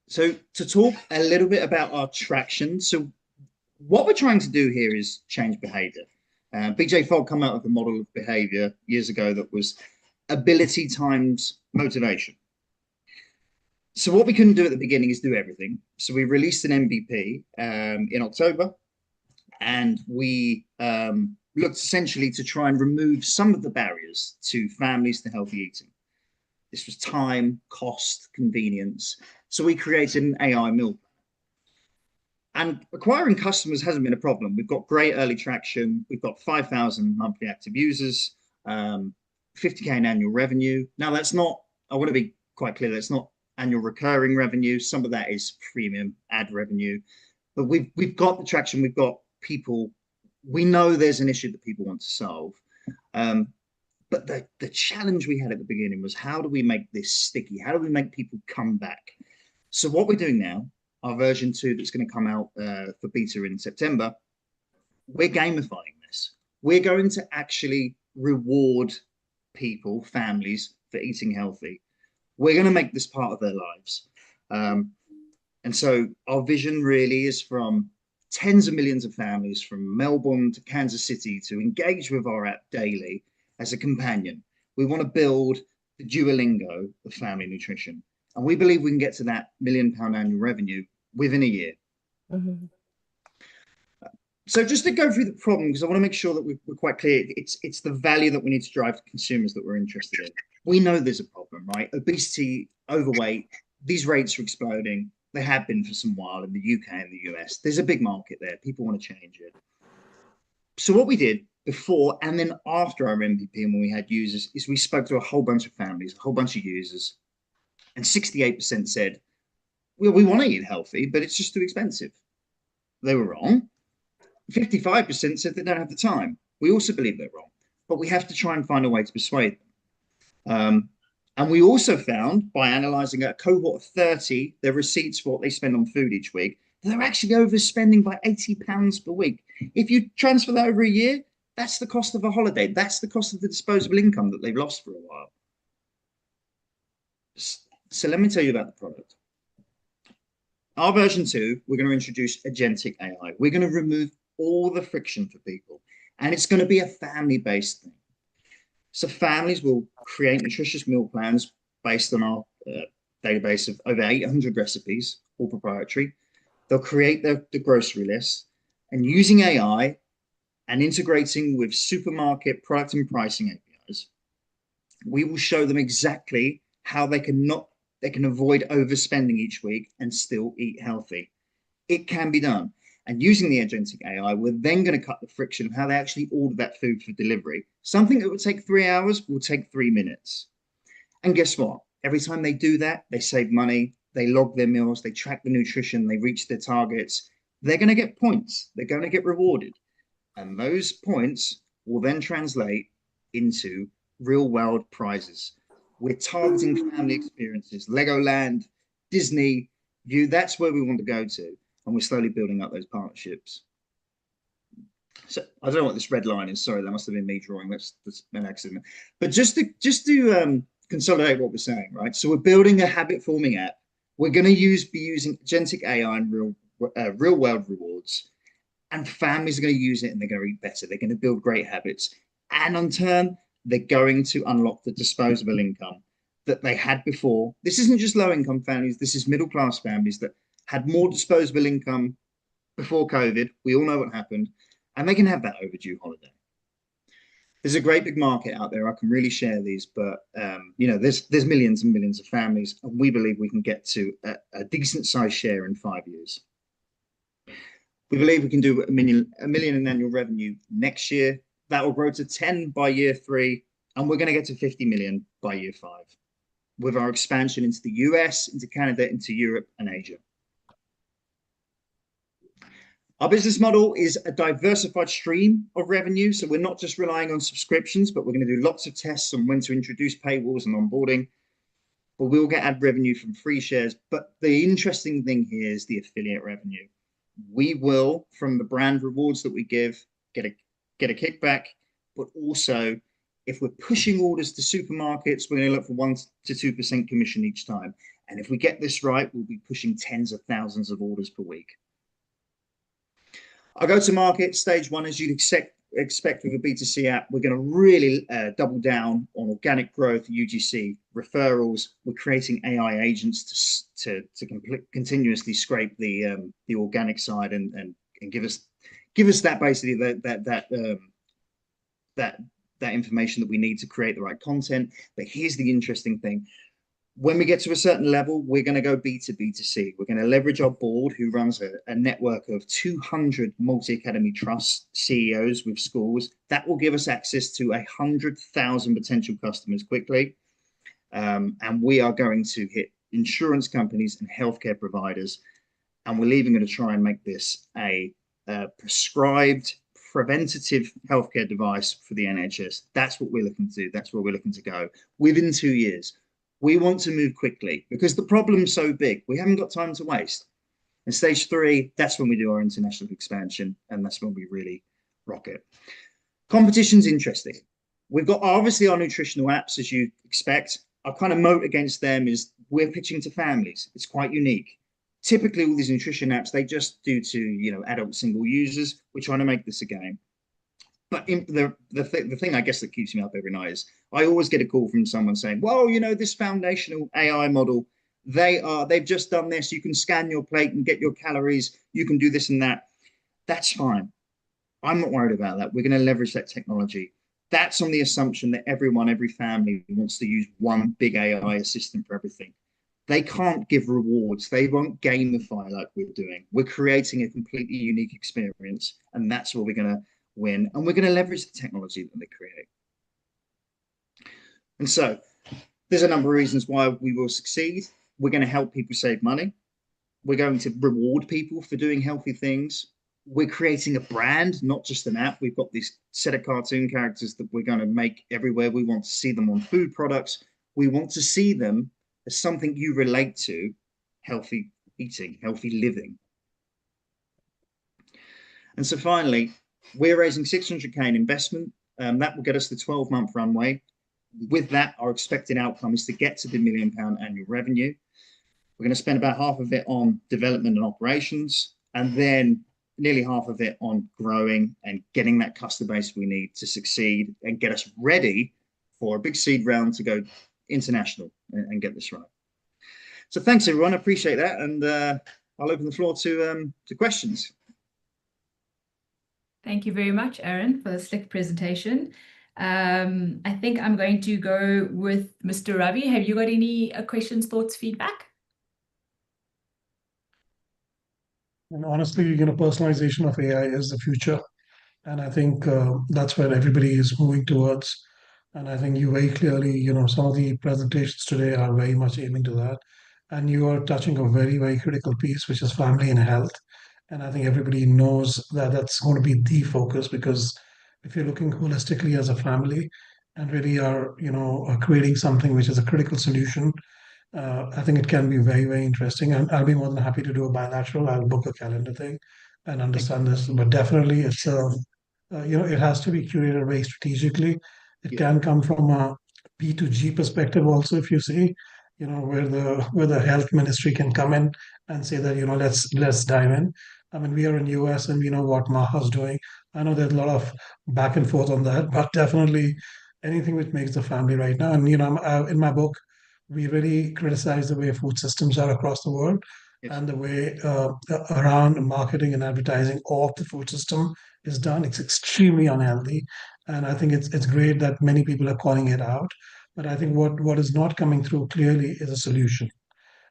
So to talk a little bit about our traction. So what we're trying to do here is change behavior. BJ Fogg came out with a model of behavior years ago that was ability times motivation. So what we couldn't do at the beginning is do everything. So we released an MVP in October, and we looked essentially to try and remove some of the barriers to families to healthy eating. This was time, cost, convenience. So we created an AI meal plan. And acquiring customers hasn't been a problem. We've got great early traction. We've got 5,000 monthly active users, 50K in annual revenue. Now that's not, I want to be quite clear, that's not annual recurring revenue. Some of that is premium ad revenue, but we've got the traction. We've got people. We know there's an issue that people want to solve. But the challenge we had at the beginning was, how do we make this sticky? How do we make people come back? So what we're doing now, our version 2 that's going to come out for beta in September, we're gamifying this. We're going to actually reward people, families, for eating healthy. We're going to make this part of their lives. And so our vision really is from tens of millions of families from Melbourne to Kansas City to engage with our app daily as a companion. We want to build the Duolingo of family nutrition. And we believe we can get to that £1 million annual revenue within a year. Mm-hmm. So just to go through the problem, because I want to make sure that we're quite clear, it's the value that we need to drive to consumers that we're interested in. We know there's a problem, right? Obesity, overweight, these rates are exploding. They have been for some while in the UK and the US. There's a big market there. People want to change it. So what we did before and then after our MVP and when we had users is we spoke to a whole bunch of families, a whole bunch of users, and 68% said, well, we want to eat healthy, but it's just too expensive. They were wrong. 55% said they don't have the time. We also believe they're wrong, but we have to try and find a way to persuade them. And we also found, by analysing a cohort of 30, their receipts for what they spend on food each week, they're actually overspending by £80 per week. If you transfer that over a year, that's the cost of a holiday. That's the cost of the disposable income that they've lost for a while. So let me tell you about the product. Our version 2, we're going to introduce agentic AI. We're going to remove all the friction for people, and it's going to be a family-based thing. So families will create nutritious meal plans based on our database of over 800 recipes, all proprietary. They'll create the grocery list, and using AI and integrating with supermarket product and pricing APIs, we will show them exactly how they can avoid overspending each week and still eat healthy. It can be done. And using the agentic AI, we're then going to cut the friction of how they actually order that food for delivery. Something that would take 3 hours will take 3 minutes. And guess what? Every time they do that, they save money, they log their meals, they track the nutrition, they reach their targets. They're going to get points. They're going to get rewarded. And those points will then translate into real-world prizes. We're targeting family experiences, Legoland, Disney, View. That's where we want to go to. And we're slowly building up those partnerships. So I don't know what this red line is. Sorry, that must have been me drawing. That's an accident. But just to consolidate what we're saying, right? So we're building a habit-forming app. We're going to be using agentic AI and real-world rewards. And families are going to use it and they're going to eat better. They're going to build great habits. And on turn, they're going to unlock the disposable income that they had before. This isn't just low-income families. This is middle-class families that had more disposable income before COVID. We all know what happened. And they can have that overdue holiday. There's a great big market out there. I can really share these, but there's millions and millions of families, and we believe we can get to a decent size share in 5 years. We believe we can do a million in annual revenue next year. That will grow to 10 by year 3, and we're going to get to 50 million by year 5, with our expansion into the US, into Canada, into Europe and Asia. Our business model is a diversified stream of revenue. So we're not just relying on subscriptions, but we're going to do lots of tests on when to introduce paywalls and onboarding. But we'll get ad revenue from free shares. But the interesting thing here is the affiliate revenue. We will, from the brand rewards that we give, get a kickback. But also, if we're pushing orders to supermarkets, we're going to look for 1 to 2% commission each time. And if we get this right, we'll be pushing tens of thousands of orders per week. Our go-to-market stage 1, as you'd expect with a B2C app, we're going to really double down on organic growth, UGC, referrals. We're creating AI agents to continuously scrape the organic side and give us that basically that information that we need to create the right content. But here's the interesting thing. When we get to a certain level, we're going to go B2B2C. We're going to leverage our board, who runs a network of 200 multi-academy trust CEOs with schools. That will give us access to 100,000 potential customers quickly. And we are going to hit insurance companies and healthcare providers. And we're even going to try and make this a prescribed preventative healthcare device for the NHS. That's what we're looking to do. That's where we're looking to go within 2 years. We want to move quickly because the problem's so big. We haven't got time to waste. In stage 3, that's when we do our international expansion, and that's when we really rock it. Competition's interesting. We've got obviously our nutritional apps, as you expect. Our kind of moat against them is we're pitching to families. It's quite unique. Typically, all these nutrition apps, they just do to adult single users. We're trying to make this a game. But the thing I guess that keeps me up every night is I always get a call from someone saying, well, this foundational AI model, they've just done this. You can scan your plate and get your calories. You can do this and that. That's fine. I'm not worried about that. We're going to leverage that technology. That's on the assumption that every family wants to use one big AI assistant for everything. They can't give rewards. They won't gamify like we're doing. We're creating a completely unique experience, and that's where we're going to win, and we're going to leverage the technology that they create. And so there's a number of reasons why we will succeed. We're going to help people save money. We're going to reward people for doing healthy things. We're creating a brand, not just an app. We've got this set of cartoon characters that we're going to make everywhere. We want to see them on food products. We want to see them as something you relate to: healthy eating, healthy living. And so finally, we're raising 600K in investment. That will get us the 12-month runway. With that, our expected outcome is to get to the £1 million annual revenue. We're going to spend about half of it on development and operations, and then nearly half of it on growing and getting that customer base we need to succeed and get us ready for a big seed round to go international and get this right. So thanks, everyone. I appreciate that. And I'll open the floor to questions. Thank you very much, Aaron, for the slick presentation. I think I'm going to go with Mr. Ravi. Have you got any questions, thoughts, feedback? And honestly, personalization of AI is the future. And I think that's where everybody is moving towards. And I think you very clearly, some of the presentations today are very much aiming to that. And you are touching a very, very critical piece, which is family and health. And I think everybody knows that that's going to be the focus, because if you're looking holistically as a family and really are, creating something which is a critical solution, I think it can be very, very interesting. And I'll be more than happy to do a bilateral. I'll book a calendar thing and understand this. But definitely it's, it has to be curated very strategically. It can come from a P2G perspective also, if you see, where the health ministry can come in and say that, let's dive in. I mean, we are in US and we know what Maha's doing. I know there's a lot of back and forth on that, but definitely anything which makes the family right now. And, in my book, we really criticize the way food systems are across the world. Yes. And the way around marketing and advertising of the food system is done. It's extremely unhealthy. And I think it's great that many people are calling it out. But I think what is not coming through clearly is a solution.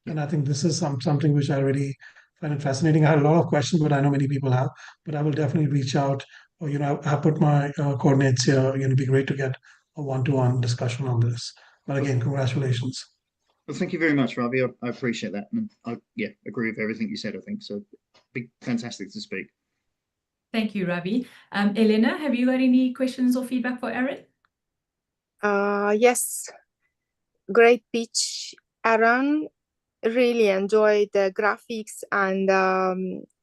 And I think this is something which I really find it fascinating. I had a lot of questions, but I know many people have. But I will definitely reach out. Or, I put my coordinates here. It'd be great to get a one-to-one discussion on this. But again, congratulations. Well, thank you very much, Ravi. I appreciate that. And I agree with everything you said, I think. So fantastic to speak. Thank you, Ravi. Elena, have you got any questions or feedback for Aaron? Yes. Great pitch, Aaron. Really enjoyed the graphics and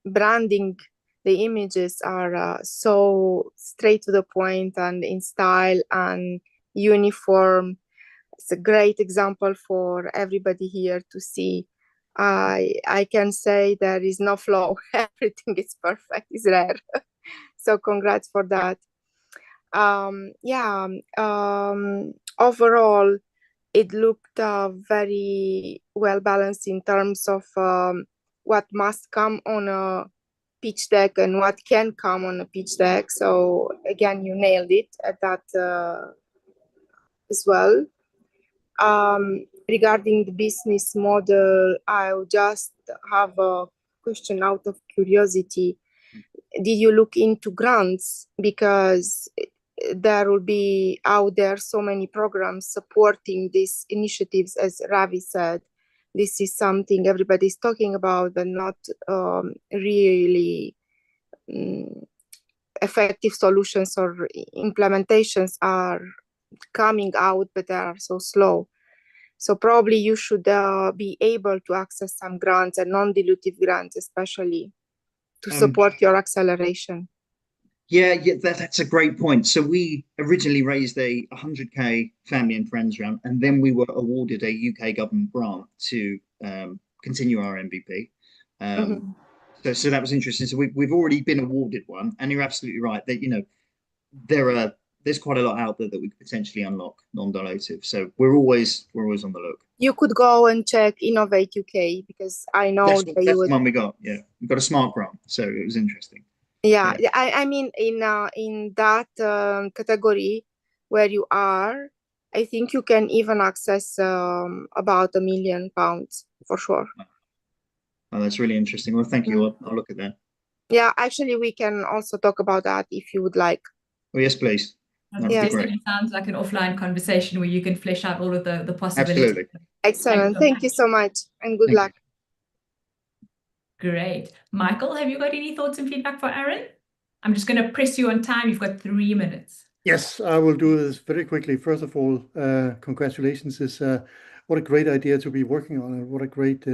branding. The images are so straight to the point and in style and uniform. It's a great example for everybody here to see. I can say there is no flaw. Everything is perfect, is rare. So congrats for that. Overall, it looked very well balanced in terms of what must come on a pitch deck and what can come on a pitch deck. So again, you nailed it at that as well. Regarding the business model, I just have a question out of curiosity. Did you look into grants? Because there will be out there so many programs supporting these initiatives, as Ravi said. This is something everybody's talking about, but not really effective solutions or implementations are coming out, but they are so slow. So probably you should be able to access some grants and non-dilutive grants, especially to support your acceleration. Yeah, that's a great point. So we originally raised a 100K family and friends round, and then we were awarded a UK government grant to continue our MVP. So that was interesting. So we've already been awarded one, and you're absolutely right that there's quite a lot out there that we could potentially unlock non-dilutive. So we're always on the look. You could go and check Innovate UK, because I know that's the one we got. Yeah, we got a smart grant, so it was interesting. Yeah. I mean, in that category where you are, I think you can even access about £1 million for sure. Oh, that's really interesting. Well, thank you. I'll look at that. Yeah, actually, we can also talk about that if you would like. Oh, yes, please. It sounds like an offline conversation where you can flesh out all of the possibilities. Absolutely. Excellent. Thank you so much, and good luck. Great. Michael, have you got any thoughts and feedback for Aaron? I'm just going to press you on time. You've got 3 minutes. Yes, I will do this very quickly. First of all, congratulations. What a great idea to be working on, and what a great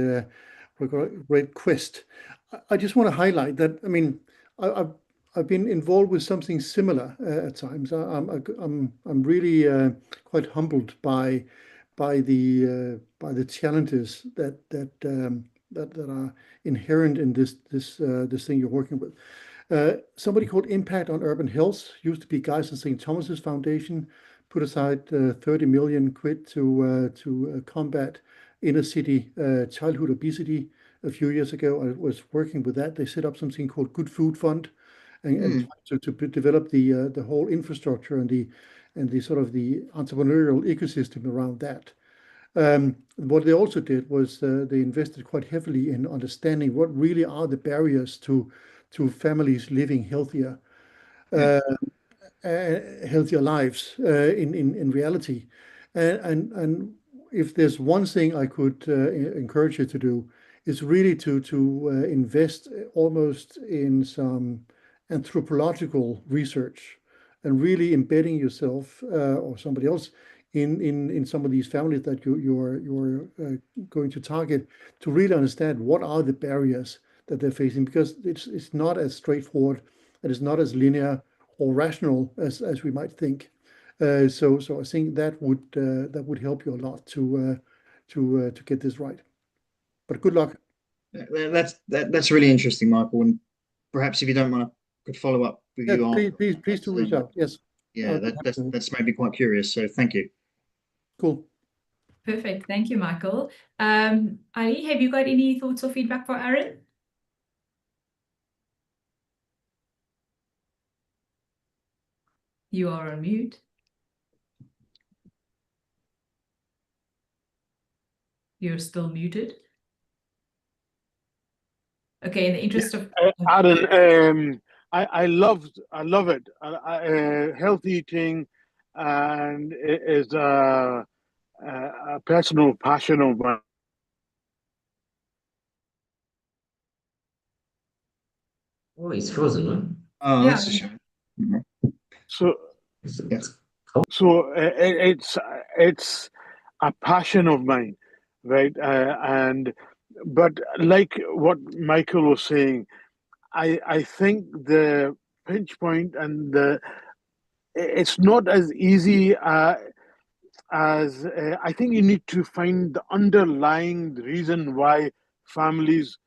quest. I just want to highlight that. I mean, I've been involved with something similar at times. I'm really quite humbled by by the challenges that are inherent in this thing you're working with. Somebody called Impact on Urban Health, used to be Guy's and St. Thomas's Foundation, put aside 30 million quid to combat inner city childhood obesity a few years ago. I was working with that. They set up something called Good Food Fund, and to develop the whole infrastructure and the sort of the entrepreneurial ecosystem around that. What they also did was they invested quite heavily in understanding what really are the barriers to families living healthier lives in reality. And if there's one thing I could encourage you to do, is really to invest almost in some anthropological research and really embedding yourself or somebody else in some of these families that you're going to target, to really understand what are the barriers that they're facing, because it's not as straightforward and it's not as linear or rational as we might think. So I think that would help you a lot to get this right. But good luck. That's really interesting, Michael. And perhaps if you don't mind, I could follow up with you after. Please do reach out. Yes. Yeah, that's made me quite curious. So thank you. Cool. Perfect. Thank you, Michael. Ali, have you got any thoughts or feedback for Aaron? You are on mute. You're still muted. Okay, in the interest of Aaron, I love it. Healthy eating, and it is a personal passion of mine. Oh, he's frozen, right? Oh, Yeah. that's a shame. So it's a passion of mine, right? But like what Michael was saying, I think the pinch point and it's not as easy as I think you need to find the underlying reason why families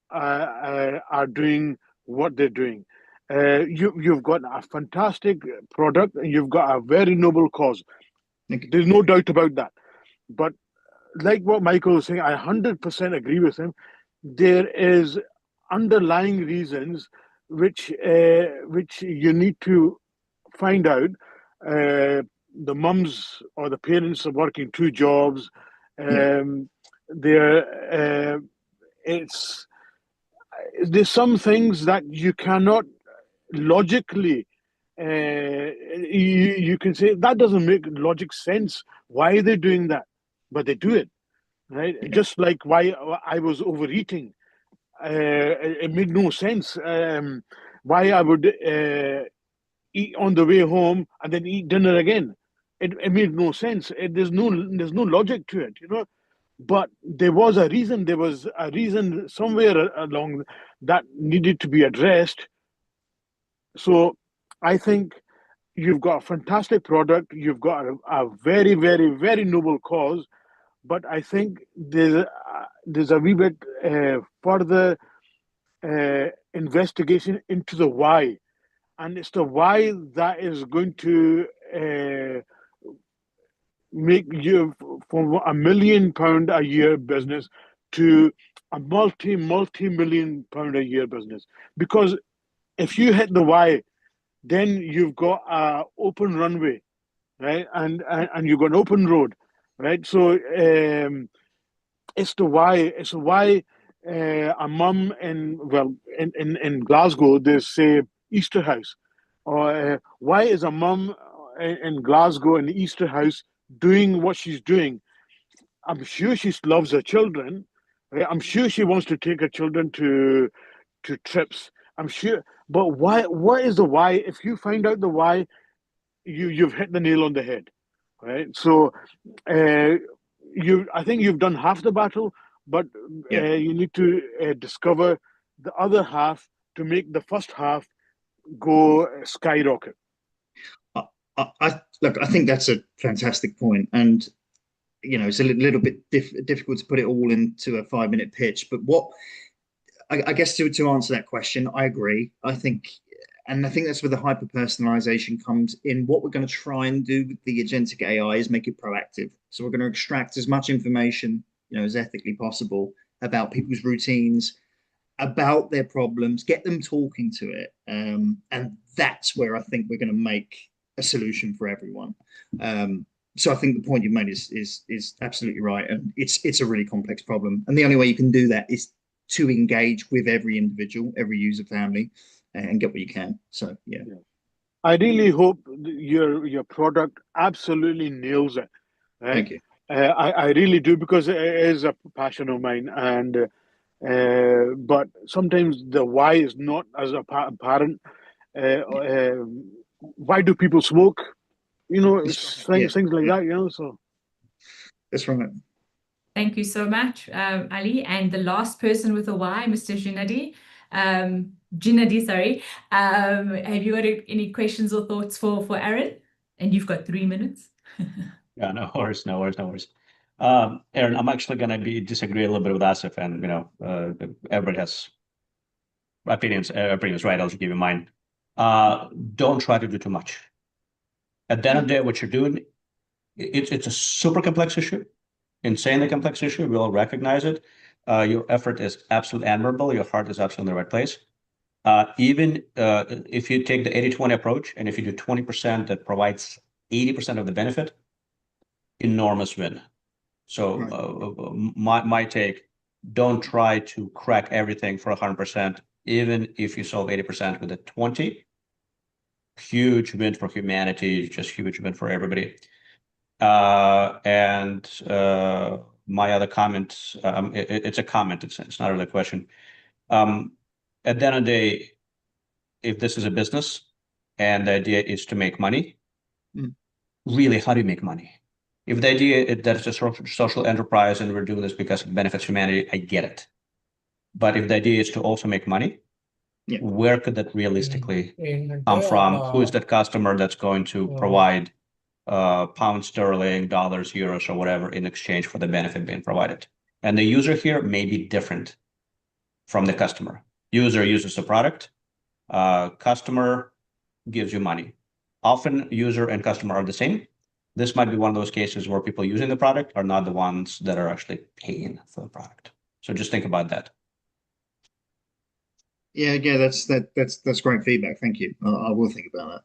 are doing what they're doing. You've got a fantastic product and you've got a very noble cause. There's no doubt about that. But like what Michael was saying, I 100% agree with him. There is underlying reasons which you need to find out. The mums or the parents are working 2 jobs. There's some things that you cannot logically. You can say that doesn't make logic sense. Why are they doing that? But they do it, right? Just like why I was overeating. It made no sense. Why I would eat on the way home and then eat dinner again. It made no sense. There's no logic to it, you know. But there was a reason. There was a reason somewhere along that needed to be addressed. So I think you've got a fantastic product. You've got a very, very, very noble cause. But I think there's a wee bit further investigation into the why. And it's the why that is going to make you from £1 million a year business to a multi-million pound a year business. Because if you hit the why, then you've got an open runway, right? And you've got an open road, right? So it's the why. It's why a mum in Glasgow, they say Easter house. Or why is a mum in Glasgow in the Easter house doing what she's doing? I'm sure she loves her children. Right? I'm sure she wants to take her children to trips. I'm sure. But why? What is the why? If you find out the why, you've hit the nail on the head, right? So I think you've done half the battle, but you need to discover the other half to make the first half go skyrocket. Look, I think that's a fantastic point. And it's a little bit difficult to put it all into a 5-minute pitch. But what I guess to answer that question, I agree. I think that's where the hyper personalization comes in. What we're going to try and do with the agentic AI is make it proactive. So we're going to extract as much information, as ethically possible about people's routines, about their problems, get them talking to it, and that's where I think we're going to make a solution for everyone. So I think the point you've made is absolutely right, and it's a really complex problem, and the only way you can do that is to engage with every individual, every user family, and get what you can. So yeah. I really hope your product absolutely nails it. Thank you. I really do, because it is a passion of mine, and but sometimes the why is not as apparent. Why do people smoke? Things like that. So that's right. Thank you so much, Ali. And the last person with a Y, Mr. Jinadi. Jinadi, sorry. Have you got any questions or thoughts for Aaron? And you've got 3 minutes. Yeah, no worries. Aaron, I'm actually going to disagree a little bit with Asif, and everybody has opinions. Opinions, right? I'll just give you mine. Don't try to do too much. At the end of the day, what you're doing, it's a super complex issue, insanely complex issue. We all recognize it. Your effort is absolutely admirable. Your heart is absolutely in the right place. Even if you take the 80-20 approach, and if you do 20% that provides 80% of the benefit, enormous win. So my take, don't try to crack everything for 100%. Even if you solve 80% with a 20, huge win for humanity, just huge win for everybody. And my other comment, it's a comment, it's not really a question. At the end of the day, if this is a business and the idea is to make money, really, how do you make money? If the idea is that it's a social enterprise and we're doing this because it benefits humanity, I get it. But if the idea is to also make money, where could that realistically come from? Who is that customer that's going to provide pounds sterling, dollars, euros, or whatever in exchange for the benefit being provided? And the user here may be different from the customer. User uses the product, customer gives you money. Often user and customer are the same. This might be one of those cases where people using the product are not the ones that are actually paying for the product. So just think about that. Yeah, that's great feedback. Thank you. I will think about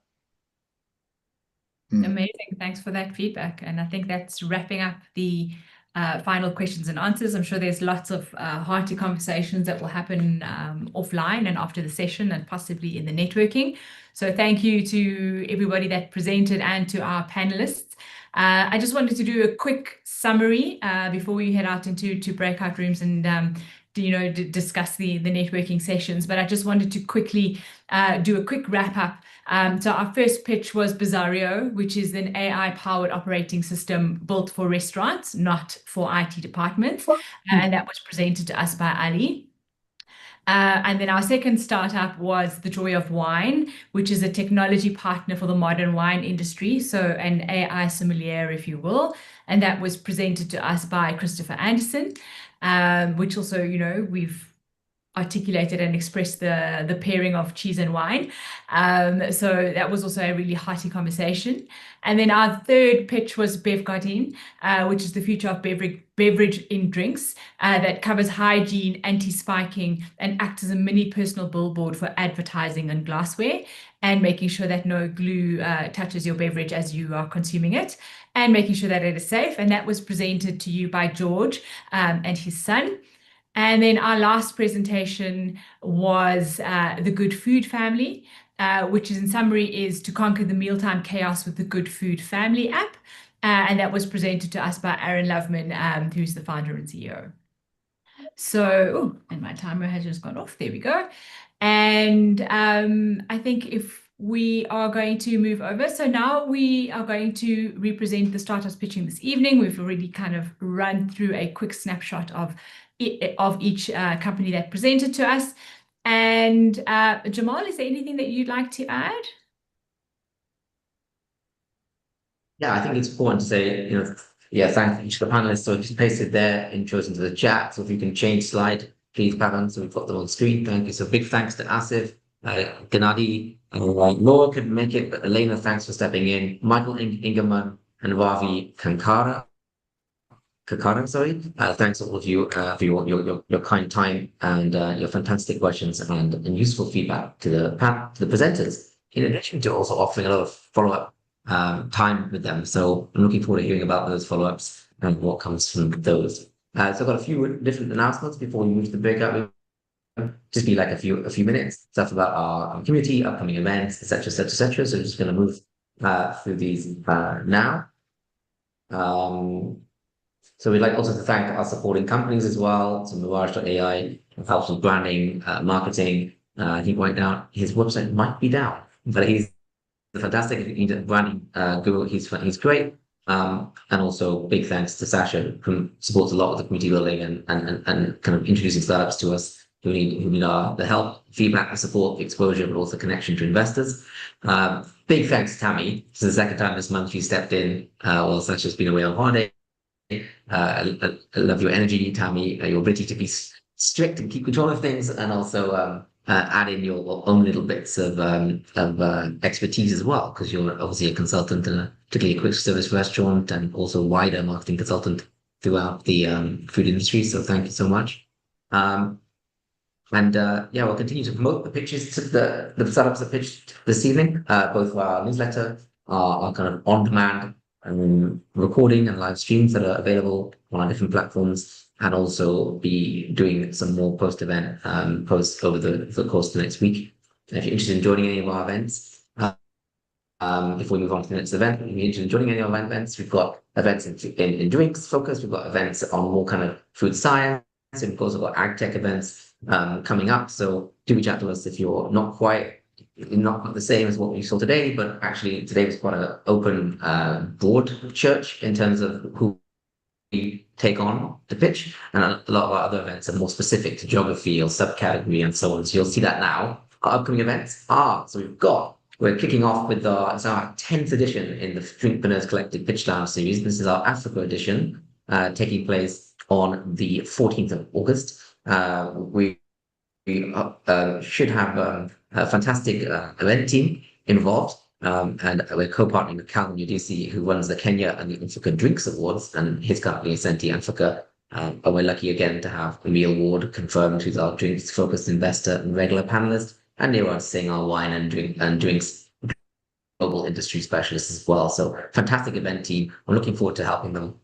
that. Amazing. Thanks for that feedback. And I think that's wrapping up the final questions and answers. I'm sure there's lots of hearty conversations that will happen offline and after the session, and possibly in the networking. So thank you to everybody that presented and to our panelists. I just wanted to do a quick summary before we head out into breakout rooms and discuss the networking sessions. But I just wanted to quickly do a quick wrap up. So our first pitch was Bizarrio, which is an AI-powered operating system built for restaurants, not for IT departments. And that was presented to us by Ali. And then our second startup was The Joy of Wine, which is a technology partner for the modern wine industry. So an AI sommelier, if you will. And that was presented to us by Christopher Anderson, which also, we've articulated and expressed the pairing of cheese and wine. So that was also a really hearty conversation. And then our third pitch was Bev Gardin, which is the future of beverage in drinks, that covers hygiene, anti-spiking, and acts as a mini personal billboard for advertising and glassware, and making sure that no glue touches your beverage as you are consuming it, and making sure that it is safe. And that was presented to you by George and his son. And then our last presentation was the Good Food Family, which in summary is to conquer the mealtime chaos with the Good Food Family app. And that was presented to us by Aaron Loveman, who's the founder and CEO. So, and my timer has just gone off. There we go. And I think if we are going to move over. So now we are going to represent the startups pitching this evening. We've already kind of run through a quick snapshot of each company that presented to us. And Jamal, is there anything that you'd like to add? Yeah, I think it's important to say, Yeah, thank each of the panelists. So I've just pasted their intros into the chat. So if you can change slide, please, Pavan. So we've got them on screen. Thank you. So big thanks to Asif, Gennady, Laura couldn't make it, but Elena, thanks for stepping in. Michael Ingerman and Ravi Kakara, sorry. Thanks all of you for your kind time and your fantastic questions and useful feedback to the presenters. In addition to also offering a lot of follow-up time with them. So I'm looking forward to hearing about those follow-ups and what comes from those. So I've got a few different announcements before we move to the breakout. Just be like a few minutes, stuff about our community, upcoming events, etc., etc., etc. So I'm just going to move through these now. So we'd like also to thank our supporting companies as well. So Meiraj.ai helps with branding, marketing. I think right now his website might be down, but he's a fantastic branding guru. He's great. And also big thanks to Sascha, who supports a lot with the community building and kind of introducing startups to us who need the help, feedback, the support, the exposure, but also connection to investors. Big thanks to Tammy. This is the second time this month she stepped in while Sascha's been away on holiday. I love your energy, Tammy, your ability to be strict and keep control of things, and also add in your own little bits of expertise as well, because you're obviously a consultant and particularly a quick service restaurant and also wider marketing consultant throughout the food industry. So thank you so much. We'll continue to promote the pitches to the startups that pitched this evening, both for our newsletter, our kind of on-demand recording and live streams that are available on our different platforms, and also be doing some more post-event posts over the course of the next week. And if you're interested in joining any of our events, before we move on to the next event, if you're interested in joining any of our events, we've got events in drinks focus, we've got events on more kind of food science, and we've also got ag tech events coming up. So do reach out to us if you're not quite the same as what we saw today, but actually today was quite an open, broad church in terms of who we take on the pitch, and a lot of our other events are more specific to geography or subcategory and so on. So you'll see that now. Our upcoming events we're kicking off with our 10th edition in the Foodpreneurs Collective Pitch Lounge series. This is our Africa edition, taking place on the 14th of August. We should have a fantastic event team involved, and we're co-partnering with Calvin Udisi, who runs the Kenya and the Africa Drinks Awards, and his company Ascenti Africa. And we're lucky again to have Emil Ward confirmed, who's our drinks-focused investor and regular panelist, and Meiraj Singh, our wine and drinks global industry specialist as well. So fantastic event team. I'm looking forward to helping them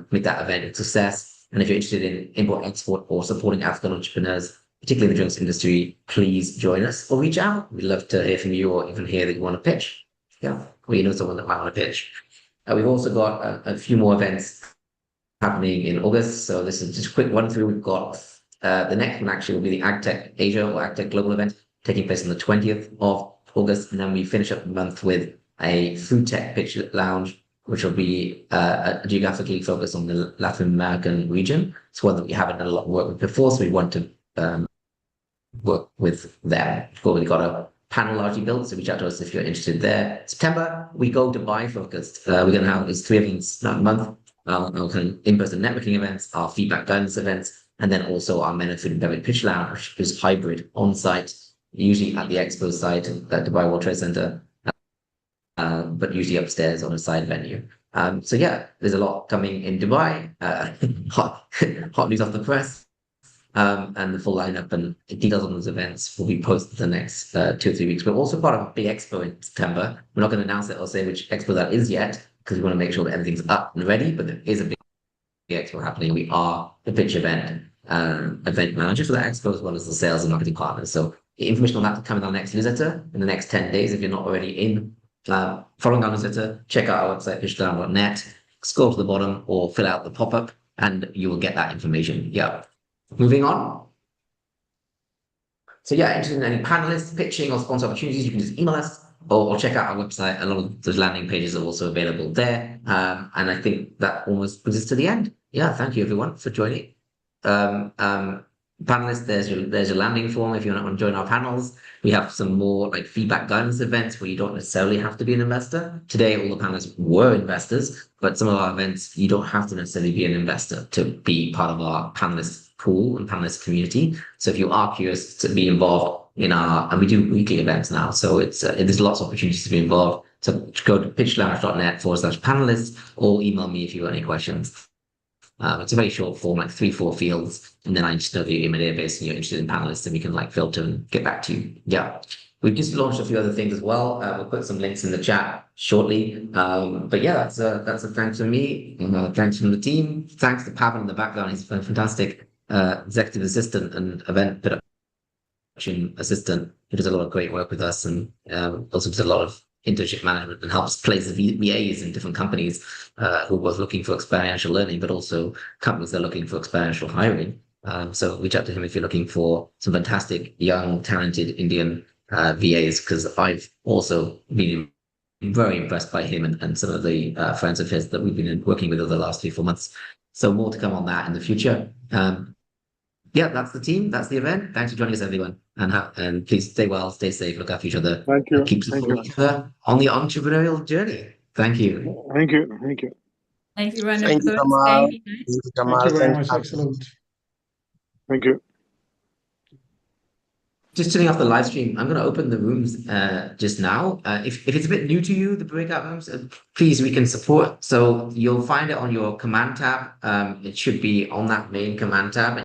make that event a success. And if you're interested in import, export, or supporting African entrepreneurs, particularly in the drinks industry, please join us or reach out. We'd love to hear from you, or even hear that you want to pitch. Yeah, or you know someone that might want to pitch. We've also got a few more events happening in August. So this is just a quick run through. We've got the next one actually will be the AgTech Asia or AgTech Global event taking place on the 20th of August. And then we finish up the month with a food tech pitch lounge, which will be geographically focused on the Latin American region. It's one that we haven't done a lot of work with before, so we want to work with them. We've already got a panel largely built, so reach out to us if you're interested there. September, we go Dubai focused. We're going to have these 3 events that month, our kind of in-person networking events, our feedback guidance events, and then also our Men of Food and Beverage Pitch Lounge, which is hybrid on-site, usually at the expo site at Dubai World Trade Center, but usually upstairs on a side venue. So yeah, there's a lot coming in Dubai, hot news off the press. And the full lineup and details on those events will be posted the next 2 or 3 weeks. We're also part of a big expo in September. We're not going to announce it or say which expo that is yet, because we want to make sure that everything's up and ready, but there is a big expo happening. We are the pitch event manager for that expo, as well as the sales and marketing partners. So information on that will come in our next newsletter in the next 10 days. If you're not already in following our newsletter, check out our website, pitchdown.net, scroll to the bottom or fill out the pop-up and you will get that information. Yeah. Moving on. So yeah, interested in any panelists, pitching or sponsor opportunities, you can just email us or check out our website. A lot of those landing pages are also available there. And I think that almost brings us to the end. Yeah, thank you everyone for joining. panelists, there's your landing form if you want to join our panels. We have some more like feedback guidance events where you don't necessarily have to be an investor. Today, all the panelists were investors, but some of our events, you don't have to necessarily be an investor to be part of our panelist pool and panelist community. So if you are curious to be involved in and we do weekly events now, so there's lots of opportunities to be involved. So go to pitchlounge.net/panelists or email me if you have any questions. It's a very short form, like 3-4 fields, and then I just know that you're in my database and you're interested in panelists, and we can like filter and get back to you. Yeah, we've just launched a few other things as well. We'll put some links in the chat shortly. But yeah, that's a thanks from me. Thanks from the team. Thanks to Pavan in the background. He's a fantastic executive assistant and event production assistant who does a lot of great work with us, and also does a lot of internship management and helps place the VAs in different companies who are both looking for experiential learning, but also companies that are looking for experiential hiring. So reach out to him if you're looking for some fantastic, young, talented Indian VAs, because I've also been very impressed by him and some of the friends of his that we've been working with over the last 3-4 months. So more to come on that in the future. Yeah, that's the team. That's the event. Thanks for joining us, everyone. And please stay well, stay safe, look after each other. Thank you. Keep supporting each other on the entrepreneurial journey. Thank you. Thank you. Thank you. Thank you, Rana. Thank you, Jamal. Thank you. Thank you very much. Excellent. Thank you. Just turning off the live stream, I'm going to open the rooms just now. If it's a bit new to you, the breakout rooms, please, we can support. So you'll find it on your command tab. It should be on that main command tab.